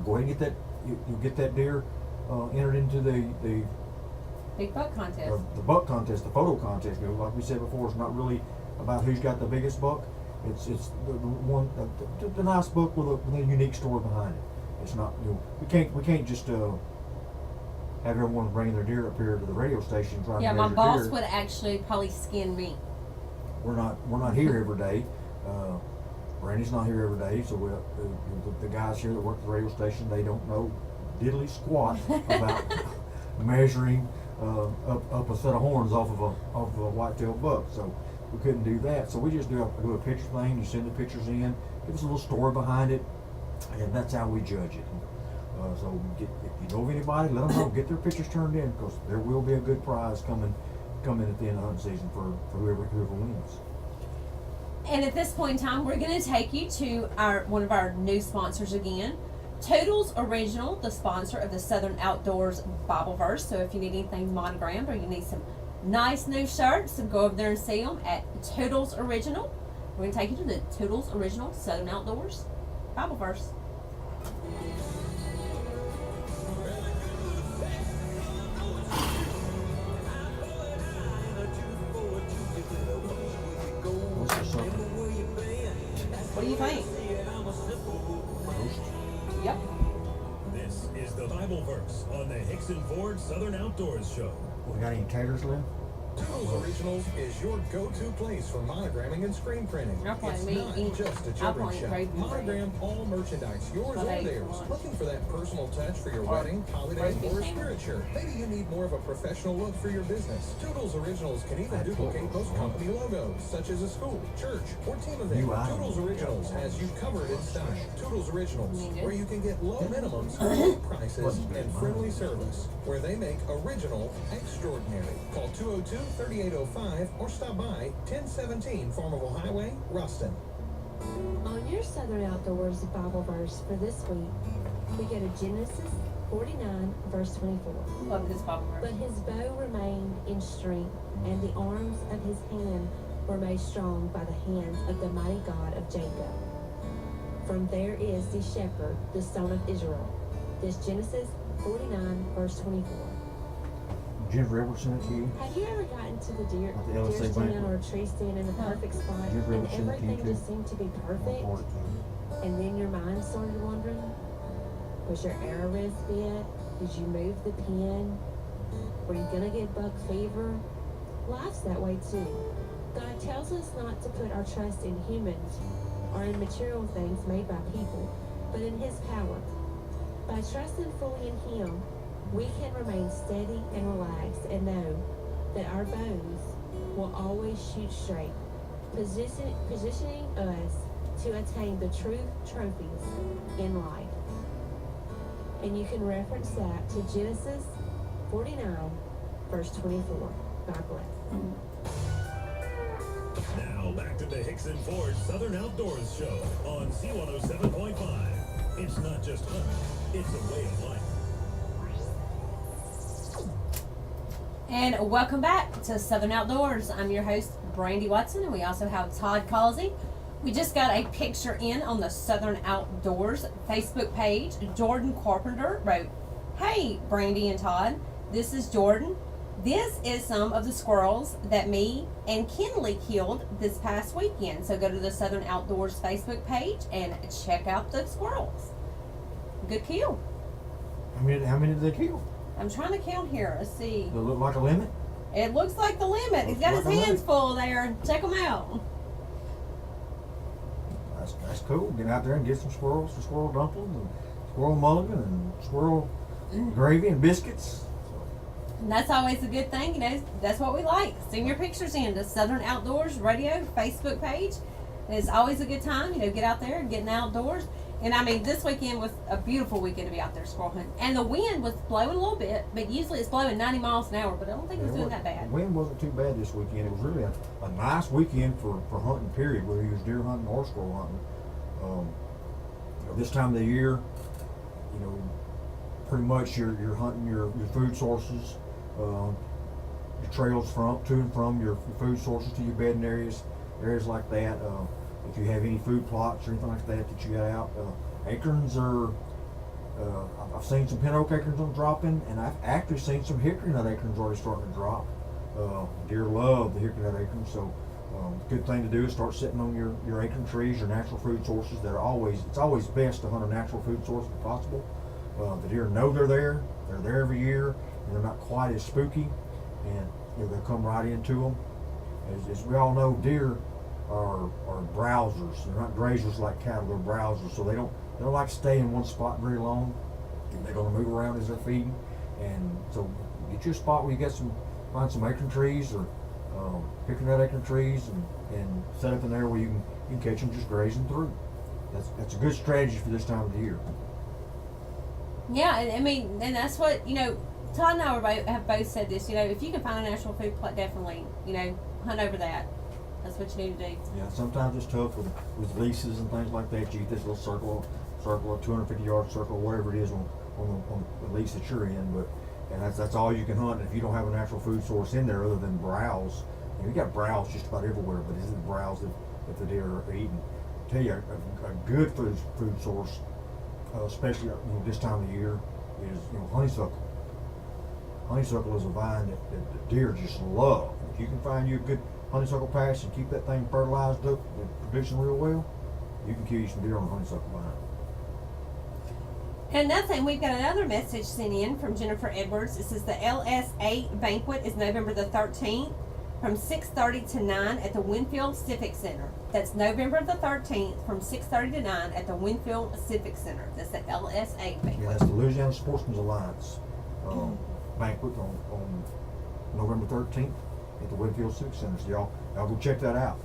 Go ahead and get that. You'll get that deer entered into the Big buck contest. the buck contest, the photo contest. Like we said before, it's not really about who's got the biggest buck. It's the nice buck with a unique story behind it. It's not, we can't just have everyone bringing their deer up here to the radio station trying Yeah, to my measure boss deer. would actually probably skin me. We're not here every day. Brandy's not here every day, so the guys here that work at the radio station, they don't know diddly squat about measuring up a set of horns off of a white-tailed buck. So we couldn't do that. So we just do a picture thing. You send the pictures in, give us a little story behind it, and that's how we judge it. So if you know of anybody, let them know. Get their pictures turned in, because there will be a good prize coming at the end of hunting season for whoever wins. And at this point in time, we're going to take you to one of our new sponsors again. Toodles Original, the sponsor of the Southern Outdoors Bible Verse. So if you need anything monogrammed or you need some nice new shirts, so go over there and see them at Toodles Original. We're going to take you to the Toodles Original Southern Outdoors Bible Verse. What's the something? What do you think? Yep. This is the Bible verse on the Hickson Ford Southern Outdoors Show. We got any taters left? Toodles Originals is your go-to place for monogramming and screen printing. I'll probably It's eat- not just a I'll children's probably shop. grade beef Monogram all merchandise, yours But or I theirs. want- Looking for that personal touch for your Or wedding, holiday, roast beef or sandwich. spirit shirt. Maybe you need more of a professional look for your business. Toodles Originals can even duplicate most company logos, such as a school, church, or team event. New item. Toodles Originals has you covered in style. Toodles Originals, Needed. where you can get low minimums, low prices, and friendly service. Where they make original extraordinary. Call 202-3805 or stop by 1017 Farmerville Highway, Ruston. On your Southern Outdoors Bible verse for this week, we go to Genesis 49, verse 24. Love this Bible But Verse. his bow remained in strength, and the arms of his hand were made strong by the hands of the mighty God of Jacob. From there is the shepherd, the son of Israel. This Genesis 49, verse 24. Jennifer Edwards sent it to you? Have you ever gotten to the deer At the LSA stand banquet. or a tree stand in the perfect spot, Did you ever and send it to you everything too? just seemed to be I'll perfect, forward it to you. and then your mind started wandering? Was your arrows bit? Did you move the pin? Were you gonna get buck fever? Life's that way too. God tells us not to put our trust in humans or in material things made by people, but in His power. By trusting fully in Him, we can remain steady and relaxed and know that our bows will always shoot straight, positioning us to attain the true trophies in life. And you can reference that to Genesis 49, verse 24. God bless. Now back to the Hickson Ford Southern Outdoors Show on C107.5. It's not just hunting, it's a way of life. And welcome back to Southern Outdoors. I'm your host, Brandy Watson, and we also have Todd Causey We just got a picture in on the Southern Outdoors Facebook page. Jordan Carpenter wrote, "Hey, Brandy and Todd, this is Jordan. This is some of the squirrels that me and Kinley killed this past weekend. So go to the Southern Outdoors Facebook page and check out the squirrels. Good kill. How many did they kill? I'm trying to count here. Let's see. Does it look like a limit? It looks like the limit. He's got his Looks like a hands limit. full there. Check them out. That's cool. Get out there and get some squirrel dumplings, and squirrel mulligan, and squirrel gravy and biscuits. And that's always a good thing, you know. That's what we like. Send your pictures in to Southern Outdoors Radio Facebook page. It's always a good time, you know, get out there and get in the outdoors. And I mean, this weekend was a beautiful weekend to be out there squirrel hunting. And the wind was blowing a little bit, but usually it's blowing 90 miles an hour, but I don't think it was doing that bad. The wind wasn't too bad this weekend. It was really a nice weekend for hunting, period, whether you was deer hunting or squirrel hunting. This time of the year, you know, pretty much you're hunting your food sources, your trails to and from your food sources to your bedding areas like that. If you have any food plots or anything like that you got out, acorns are. I've seen some pin oak acorns on dropping, and I've actually seen some hickory nut acorns already starting to drop. Deer love the hickory nut acorns, so good thing to do is start sitting on your acorn trees, your natural food sources. It's always best to hunt a natural food source if possible. The deer know they're there every year, and they're not quite as spooky, and you know, they'll come right into them. As we all know, deer are browsers. They're not grazers like cattle, they're browsers, so they don't like to stay in one spot very long. They're going to move around as they're feeding, and so get you a spot where you find some acorn trees or picking nut acorn trees and set up in there where you can catch them just grazing through. That's a good strategy for this time of the year. Yeah, and I mean, and that's what, you know, Todd and I have both said this, you know, if you can find a natural food plot, definitely, you know, hunt over that. That's what you need to do. Yeah, sometimes it's tough with leases and things like that. You get this little circle, a 250-yard circle, whatever it is on the lease that you're in, and that's all you can hunt. If you don't have a natural food source in there other than browse, you got browse just about everywhere, but it's the browse that the deer are eating. I tell you, a good food source, especially this time of the year, is honeysuckle. Honeysuckle is a vine that the deer just love. If you can find you a good honeysuckle patch and keep that thing fertilized up and producing real well, you can kill you some deer on a honeysuckle vine. And another thing, we've got another message sent in from Jennifer Edwards. It says the LSA banquet is November the 13th from 6:30 to 9 at the Winfield Civic Center. That's November the 13th from 6:30 to 9 at the Winfield Civic Center. That's the LSA banquet. Yeah, that's the Louisiana Sportsman's Alliance banquet on November 13th at the Winfield Civic Center. So y'all go check that out.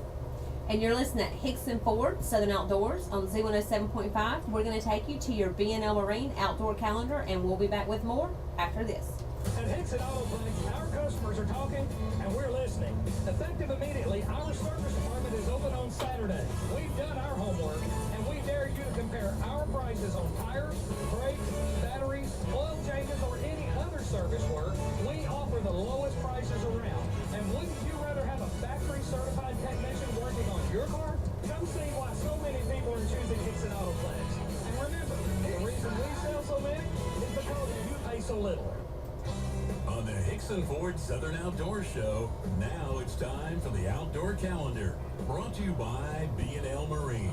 And you're listening at Hickson Ford, Southern Outdoors on Z107.5. We're going to take you to your B&L Marine outdoor calendar, and we'll be back with more after this. At Hickson Autoplex, our customers are talking and we're listening. Effective immediately, our service department is open on Saturday. We've done our homework and we dare you to compare our prices on tires, brakes, batteries, oil changes, or any other service work. We offer the lowest prices around. And wouldn't you rather have a factory certified technician working on your car? Come see why so many people are choosing Hickson Autoplex. And remember, the reason we sell so many is because you pay so little. On the Hickson Ford Southern Outdoors Show, now it's time for the Outdoor Calendar, brought to you by B&L Marine.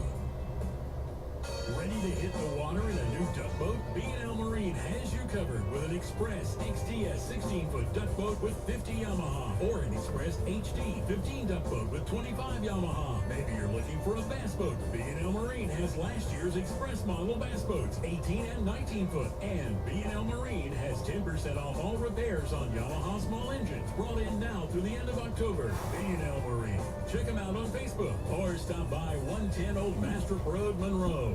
Ready to hit the water in a new duck boat? B&L Marine has you covered with an Express XTS 16-foot duck boat with 50 Yamaha, or an Express HD 15 duck boat with 25 Yamaha. Maybe you're looking for a bass boat. B&L Marine has last year's Express model bass boats, 18 and 19 foot, and B&L Marine has 10% off all repairs on Yamaha small engines, brought in now through the end of October. B&L Marine. Check them out on Facebook or stop by 110 Old Bastrop Road, Monroe.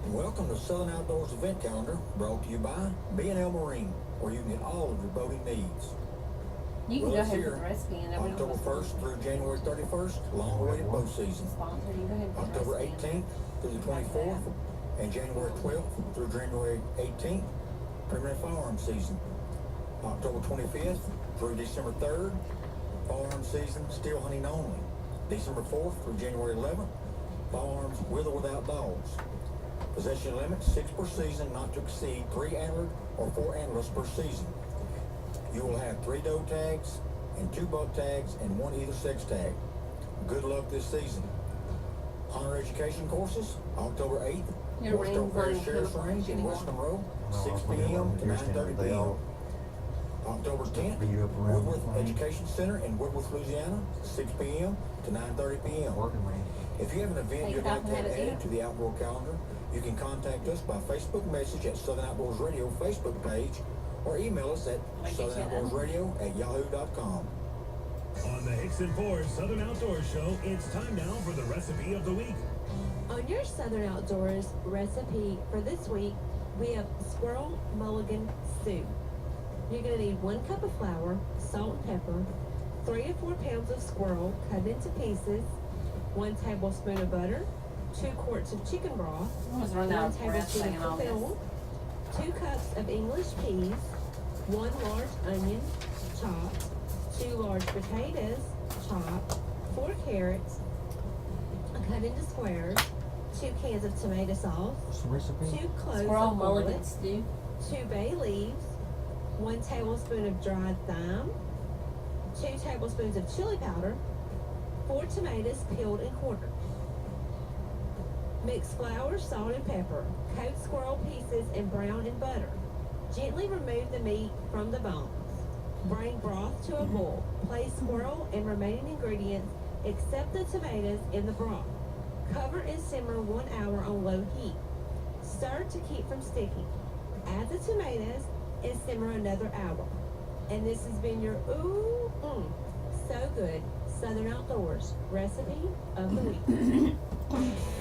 Welcome to Southern Outdoors Event Calendar, brought to you by B&L Marine, where you can get all of your boating needs. You can Well, go it's ahead and here, put the recipe in. Nobody October wants 1st through January 31st, long-awaited boat season. to sponsor. You go ahead and put the October recipe in. 18th through the 24th, and January 12th through January 18th, permanent firearm season. October 25th through December 3rd, firearm season, still hunting only. December 4th through January 11th, firearms with or without dogs. Possession limit 6 per season, not to exceed 3 antlered or 4 antlerless per season. You will have 3 doe tags and 2 buck tags and 1 either sex tag. Good luck this season. Hunter education courses, October 8th, Your West ring's Oak Parish not Sheriff's gonna Range in anymore. West Monroe, No, 6 I forget p.m. what to you're saying, 9:30 they p.m. all October 10th, beat up around the Woodworth thing. Education Center in Woodworth, Louisiana, 6 p.m. to 9:30 p.m. Working man. If you have an event Hey, you'd like to Falcon have had his added to the outdoor calendar, you can contact us by Facebook message at Southern Outdoors Radio Facebook page or email us at Like you said. southernoutdoorsradio@yahoo.com. On the Hickson Ford Southern Outdoors Show, it's time now for the recipe of the week. On your Southern Outdoors recipe for this week, we have squirrel mulligan soup. You're going to need 1 cup of flour, salt and pepper, 3 to 4 pounds of squirrel cut into pieces, 1 tablespoon of butter, 2 quarts of chicken broth, I was running out 1 of breath tablespoon saying all of this. pickle, 2 cups of English peas, 1 large onion chopped, 2 large potatoes chopped, 4 carrots cut into squares, 2 cans of tomato sauce, What's the recipe? 2 cloves Squirrel of mulligan garlic, stew. 2 bay leaves, 1 tablespoon of dried thyme, 2 tablespoons of chili powder, 4 tomatoes peeled and quartered. Mix flour, salt, and pepper. Coat squirrel pieces and brown in butter. Gently remove the meat from the bones. Bring broth to a boil. Place squirrel and remaining ingredients, except the tomatoes, in the broth. Cover and simmer 1 hour on low heat. Stir to keep from sticking. Add the tomatoes and simmer another hour. And this has been your so good Southern Outdoors recipe of the week.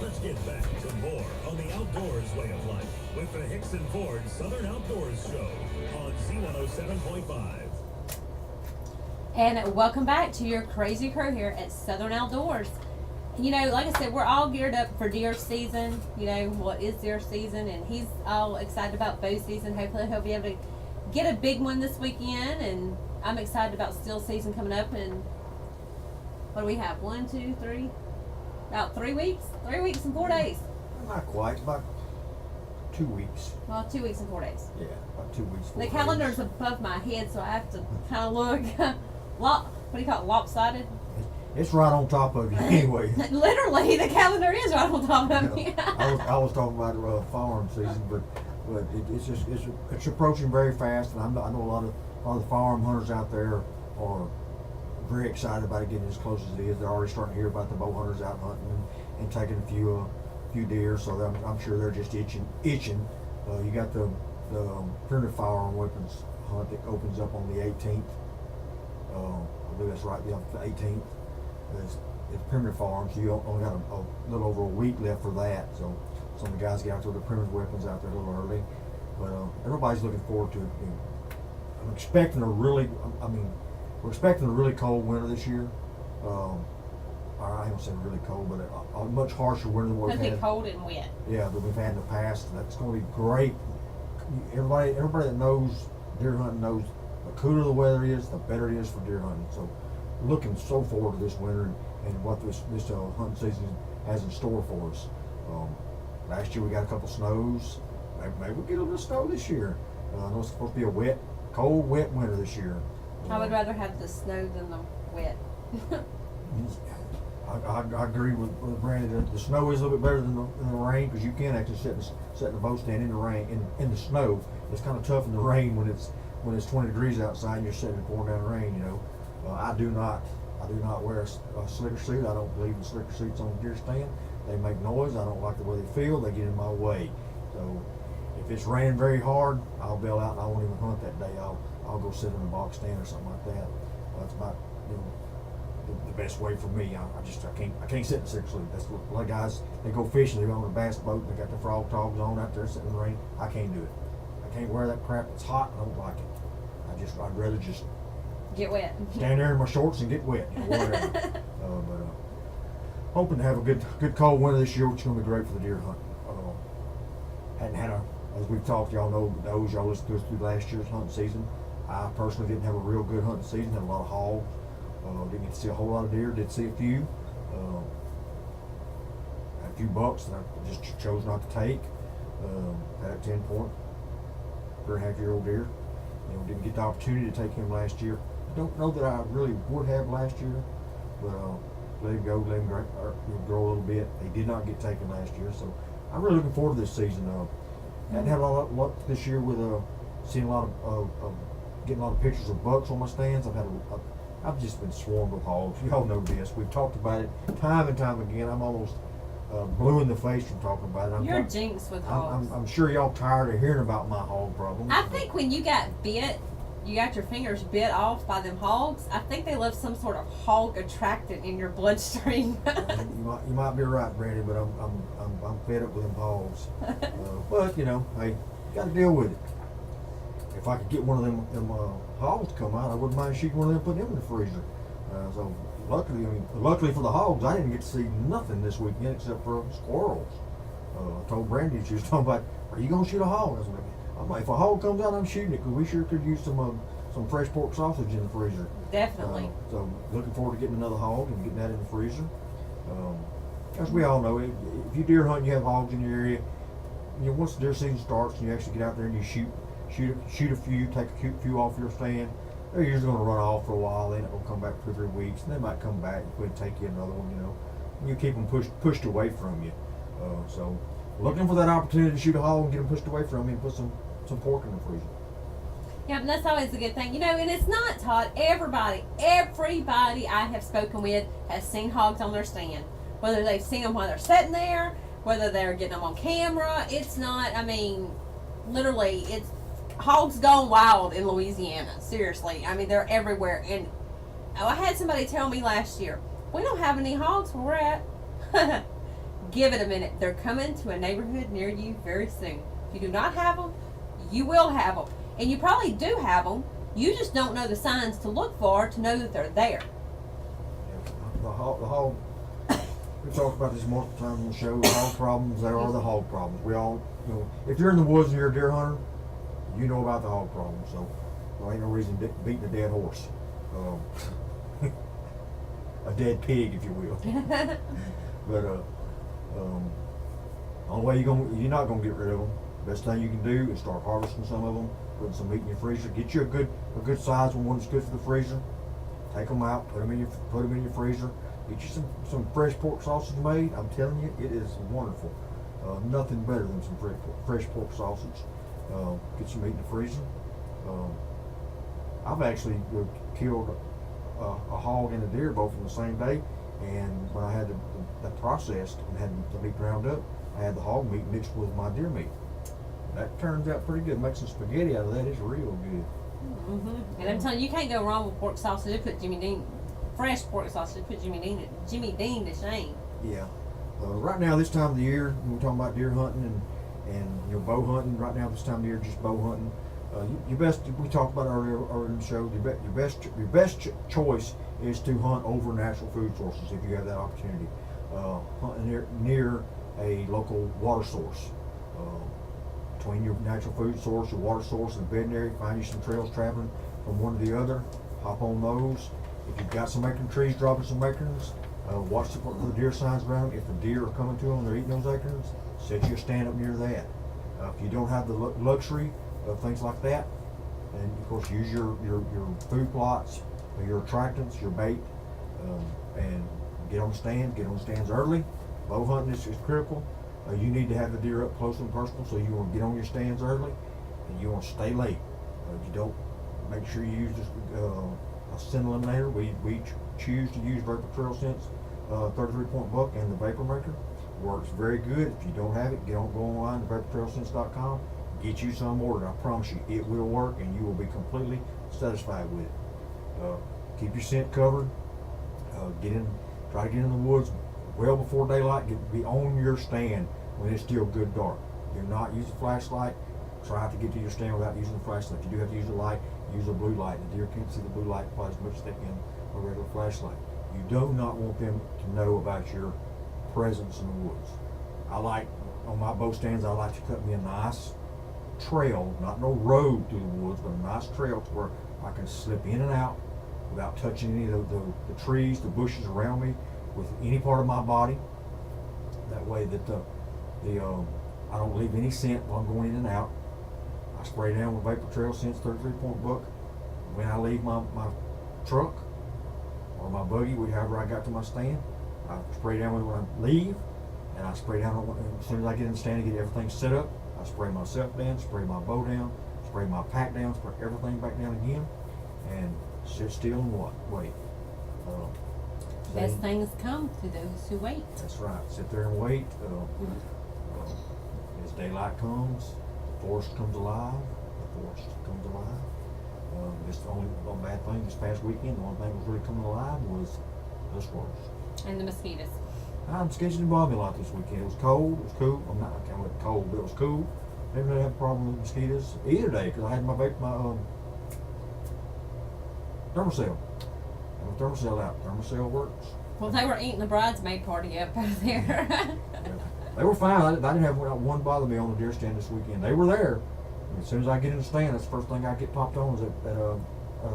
Let's get back to more on the outdoors way of life with the Hickson Ford Southern Outdoors Show on Z107.5. And welcome back to your crazy crew here at Southern Outdoors. You know, like I said, we're all geared up for deer season. You know, what is deer season? And he's all excited about bow season. Hopefully he'll be able to get a big one this weekend. And I'm excited about still season coming up. And what do we have? 1, 2, 3? About 3 weeks? 3 weeks and 4 days. Not quite. About 2 weeks. Well, 2 weeks and 4 days. Yeah, about 2 weeks. 4 The days. calendar's above my head, so I have to kind of look. What do you call it? Lopsided? It's right on top of you anyway. Literally, the calendar is right on top of me. I was talking about farm season, but it's approaching very fast, and I know a lot of the farm hunters out there are very excited about it getting as close as it is. They're already starting to hear about the bow hunters out hunting and taking a few deer, so I'm sure they're just itching. You got the primitive firearm weapons hunt that opens up on the 18th. I believe that's right, the 18th. It's primitive firearms, so you only got a little over a week left for that. So some of the guys get out there with the primitive weapons out there a little early, but everybody's looking forward to it. I'm expecting we're expecting a really cold winter this year. I don't say really cold, but a much harsher winter than what It's we've gonna be had. cold and wet. Yeah, that we've had in the past. That's going to be great. Everybody that knows deer hunting knows the cooler the weather is, the better it is for deer hunting. So, looking so forward to this winter and what this hunting season has in store for us. Last year we got a couple snows. Maybe we'll get a little snow this year. I know it's supposed to be a cold, wet winter this year. I would rather have the snow than the wet. I agree with Brandon. The snow is a little bit better than the rain, because you can actually sit in the bow stand in the rain, in the snow. It's kind of tough in the rain when it's 20 degrees outside and you're sitting in pouring down rain. You know, I do not wear a slicker suit. I don't believe in slicker suits on deer stand. They make noise. I don't like the way they feel. They get in my way. So if it's raining very hard, I'll bail out and I won't even hunt that day. I'll go sit in a box stand or something like that. That's about the best way for me. I can't sit in slicker suit. That's what a lot of guys, they go fishing. They go on a bass boat. They got their frog togs on out there sitting in the rain. I can't do it. I can't wear that crap. It's hot. I don't like it. I'd rather just Get wet. stand there in my shorts and get wet. Whatever. But hoping to have a good cold winter this year, which is going to be great for the deer hunt. Hadn't had as we've talked, y'all know those, y'all listened to us through last year's hunting season. I personally didn't have a real good hunting season. Had a lot of hogs. Didn't get to see a whole lot of deer. Did see a few. Had a few bucks that I just chose not to take. Had a 10-point, 3.5-year-old deer. Didn't get the opportunity to take him last year. I don't know that I really would have last year, but let him go, let him grow a little bit. They did not get taken last year, so I'm really looking forward to this season. Hadn't had a lot of luck this year with seeing a lot of getting a lot of pictures of bucks on my stands. I've just been swarmed with hogs. Y'all know this. We've talked about it time and time again. I'm almost blue in the face from talking about it. You're jinxed with hogs. I'm sure y'all tired of hearing about my hog problems. I think when you got bit, you got your fingers bit off by them hogs. I think they left some sort of hog attractant in your bloodstream. You might be right, Brandy, but I'm fed up with them hogs. But hey, you got to deal with it. If I could get one of them hogs to come out, I wouldn't mind shooting one of them, putting them in the freezer. So luckily for the hogs, I didn't get to see nothing this weekend except for squirrels. I told Brandy, she was talking about, are you gonna shoot a hog? I was like, if a hog comes out, I'm shooting it, because we sure could use some fresh pork sausage in the freezer. Definitely. So looking forward to getting another hog and getting that in the freezer. As we all know, if you deer hunt and you have hogs in your area, once the deer season starts and you actually get out there and you shoot a few, take a few off your stand, they're usually going to run off for a while. They're not going to come back for 3 weeks, and they might come back and quit and take you another one. And you keep them pushed away from you. So looking for that opportunity to shoot a hog and get them pushed away from you and put some pork in the freezer. Yeah, but that's always a good thing. And it's not, Todd. Everybody I have spoken with has seen hogs on their stand. Whether they've seen them while they're sitting there, whether they're getting them on camera. It's not, literally, it's hogs gone wild in Louisiana. Seriously. They're everywhere. And I had somebody tell me last year, we don't have any hogs where we're at. Give it a minute. They're coming to a neighborhood near you very soon. If you do not have them, you will have them. And you probably do have them. You just don't know the signs to look for to know that they're there. The hog, we talked about this multiple times on the show. The hog problems, there are the hog problems. We all, if you're in the woods and you're a deer hunter, you know about the hog problem. So there ain't no reason beating a dead horse. A dead pig, if you will. But only way you're not gonna get rid of them. Best thing you can do is start harvesting some of them, putting some meat in your freezer. Get you a good size one that's good for the freezer. Take them out, put them in your freezer. Get you some fresh pork sausage made. I'm telling you, it is wonderful. Nothing better than some fresh pork sausage. Get some meat in the freezer. I've actually killed a hog and a deer both on the same day, and when I had that processed and had the meat ground up, I had the hog meat mixed with my deer meat. That turns out pretty good. Make some spaghetti out of that. It's real good. And I'm telling you, you can't go wrong with pork sausage. It put fresh pork sausage put Jimmy Dean to shame. Yeah. Right now, this time of the year, we're talking about deer hunting and bow hunting. Right now, this time of the year, just bow hunting. Your best, we talked about earlier in the show. Your best choice is to hunt over natural food sources if you have that opportunity. Hunting near a local water source. Between your natural food source, your water source, and the bedding area, find you some trails traveling from one to the other. Hop on those. If you've got some acorn trees, dropping some acorns. Watch the deer signs around. If the deer are coming to them, they're eating those acorns. Set your stand up near that. If you don't have the luxury of things like that, and of course use your food plots, your attractants, your bait, and get on stands early. Bow hunting is critical. You need to have the deer up close and personal, so you want to get on your stands early, and you want to stay late. You don't make sure you use a scent eliminator. We choose to use Vapor Trail Scents 33-point buck and the Vapor Maker. Works very good. If you don't have it, go online to vaportrailscents.com. Get you some ordered. I promise you, it will work, and you will be completely satisfied with it. Keep your scent covered. Try to get in the woods well before daylight. Be on your stand when it's still good dark. Do not use a flashlight. Try to get to your stand without using the flashlight. If you do have to use a light, use a blue light. The deer can't see the blue light quite as much as they can a regular flashlight. You do not want them to know about your presence in the woods. On my bow stands, I like to cut me a nice trail, not no road through the woods, but a nice trail to where I can slip in and out without touching any of the trees, the bushes around me, with any part of my body. That way that I don't leave any scent while I'm going in and out. I spray down with Vapor Trail Scents 33 Point Book when I leave my truck or my buggy, however I got to my stand. I spray down when I leave, and I spray down as soon as I get in the stand and get everything set up. I spray myself down, spray my bow down, spray my pack down, spray everything back down again, and sit still and wait. Best things come to those who wait. That's right. Sit there and wait. As daylight comes, the forest comes alive. This the only one bad thing this past weekend. The only thing that was really coming alive was the squirrels. And the mosquitoes. Mosquitoes didn't bother me a lot this weekend. It was cold. It was cool. I'm not kind of cold, but it was cool. Never really had a problem with mosquitoes either day because I had my Thermacell. I have a Thermacell out. Thermacell works. Well, they were eating the bridesmaid party up out there. They were fine. I didn't have one bother me on the deer stand this weekend. They were there. And as soon as I get in the stand, that's the first thing I get popped on is at a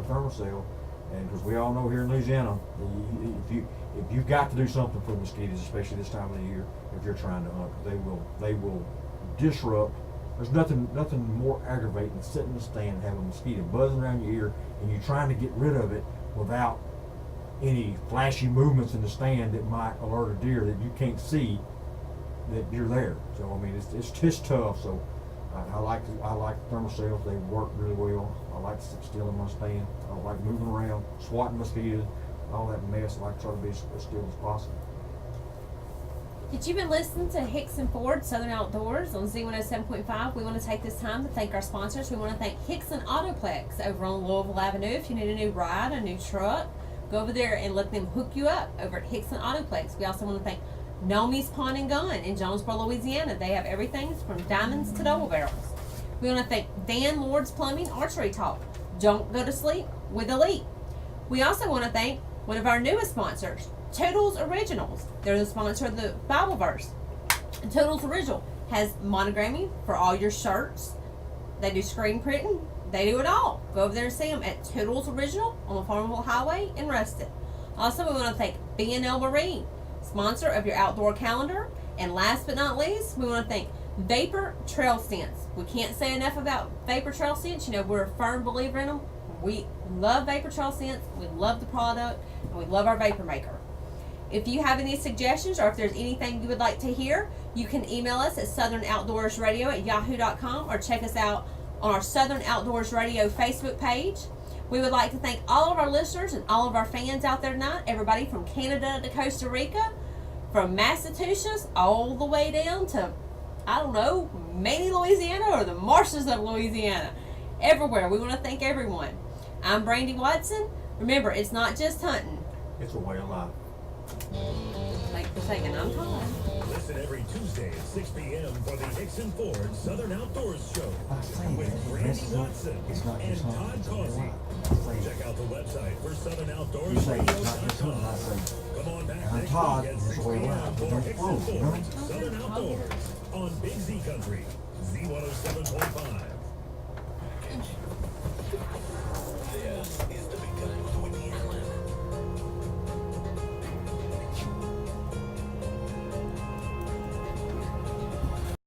Thermacell. And because we all know here in Louisiana, if you've got to do something for the mosquitoes, especially this time of the year, if you're trying to hunt, they will disrupt. There's nothing more aggravating than sitting in the stand and having a mosquito buzzing around your ear, and you're trying to get rid of it without any flashy movements in the stand that might alert a deer that you can't see that you're there. So I mean, it's just tough. So I like Thermacells. They work really well. I like to sit still in my stand. I don't like moving around, swatting mosquitoes, all that mess. I like to try to be as still as possible. You've been listening to Hickson Ford Southern Outdoors on Z107.5. We want to take this time to thank our sponsors. We want to thank Hickson Autoplex over on Louisville Avenue. If you need a new ride, a new truck, go over there and let them hook you up over at Hickson Autoplex. We also want to thank Nomi's Pawn and Gun in Jonesboro, Louisiana. They have everything from diamonds to double barrels. We want to thank Dan Lord's Plumbing Archery Talk. Don't go to sleep with Elite. We also want to thank one of our newest sponsors, Toodles Originals. They're the sponsor of the Bible verse. Toodles Original has monogramming for all your shirts. They do screen printing. They do it all. Go over there and see them at Toodles Original on the Farmville Highway in Ruston. Also, we want to thank B&L Marine, sponsor of your outdoor calendar. And last but not least, we want to thank Vapor Trail Scents. We can't say enough about Vapor Trail Scents. You know, we're a firm believer in them. We love Vapor Trail Scents. We love the product. And we love our vapor maker. If you have any suggestions or if there's anything you would like to hear, you can email us at southernoutdoorsradio@yahoo.com or check us out on our Southern Outdoors Radio Facebook page. We would like to thank all of our listeners and all of our fans out there tonight, everybody from Canada to Costa Rica, from Massachusetts all the way down to, I don't know, maybe Louisiana or the marshes of Louisiana. Everywhere. We want to thank everyone. I'm Brandy Watson. Remember, it's not just hunting. It's a way of life. Thanks for taking on time. Listen every Tuesday at 6 p.m. for the Hickson Ford Southern Outdoors Show with Brandy Watson and Todd Causey. Check out the website for SouthernOutdoorsRadio.com. Come on back next Todd, week at it's 6 the way p.m. around. for Don't Hickson float, Ford really. Southern Outdoors on Big Z Country, Z107.5.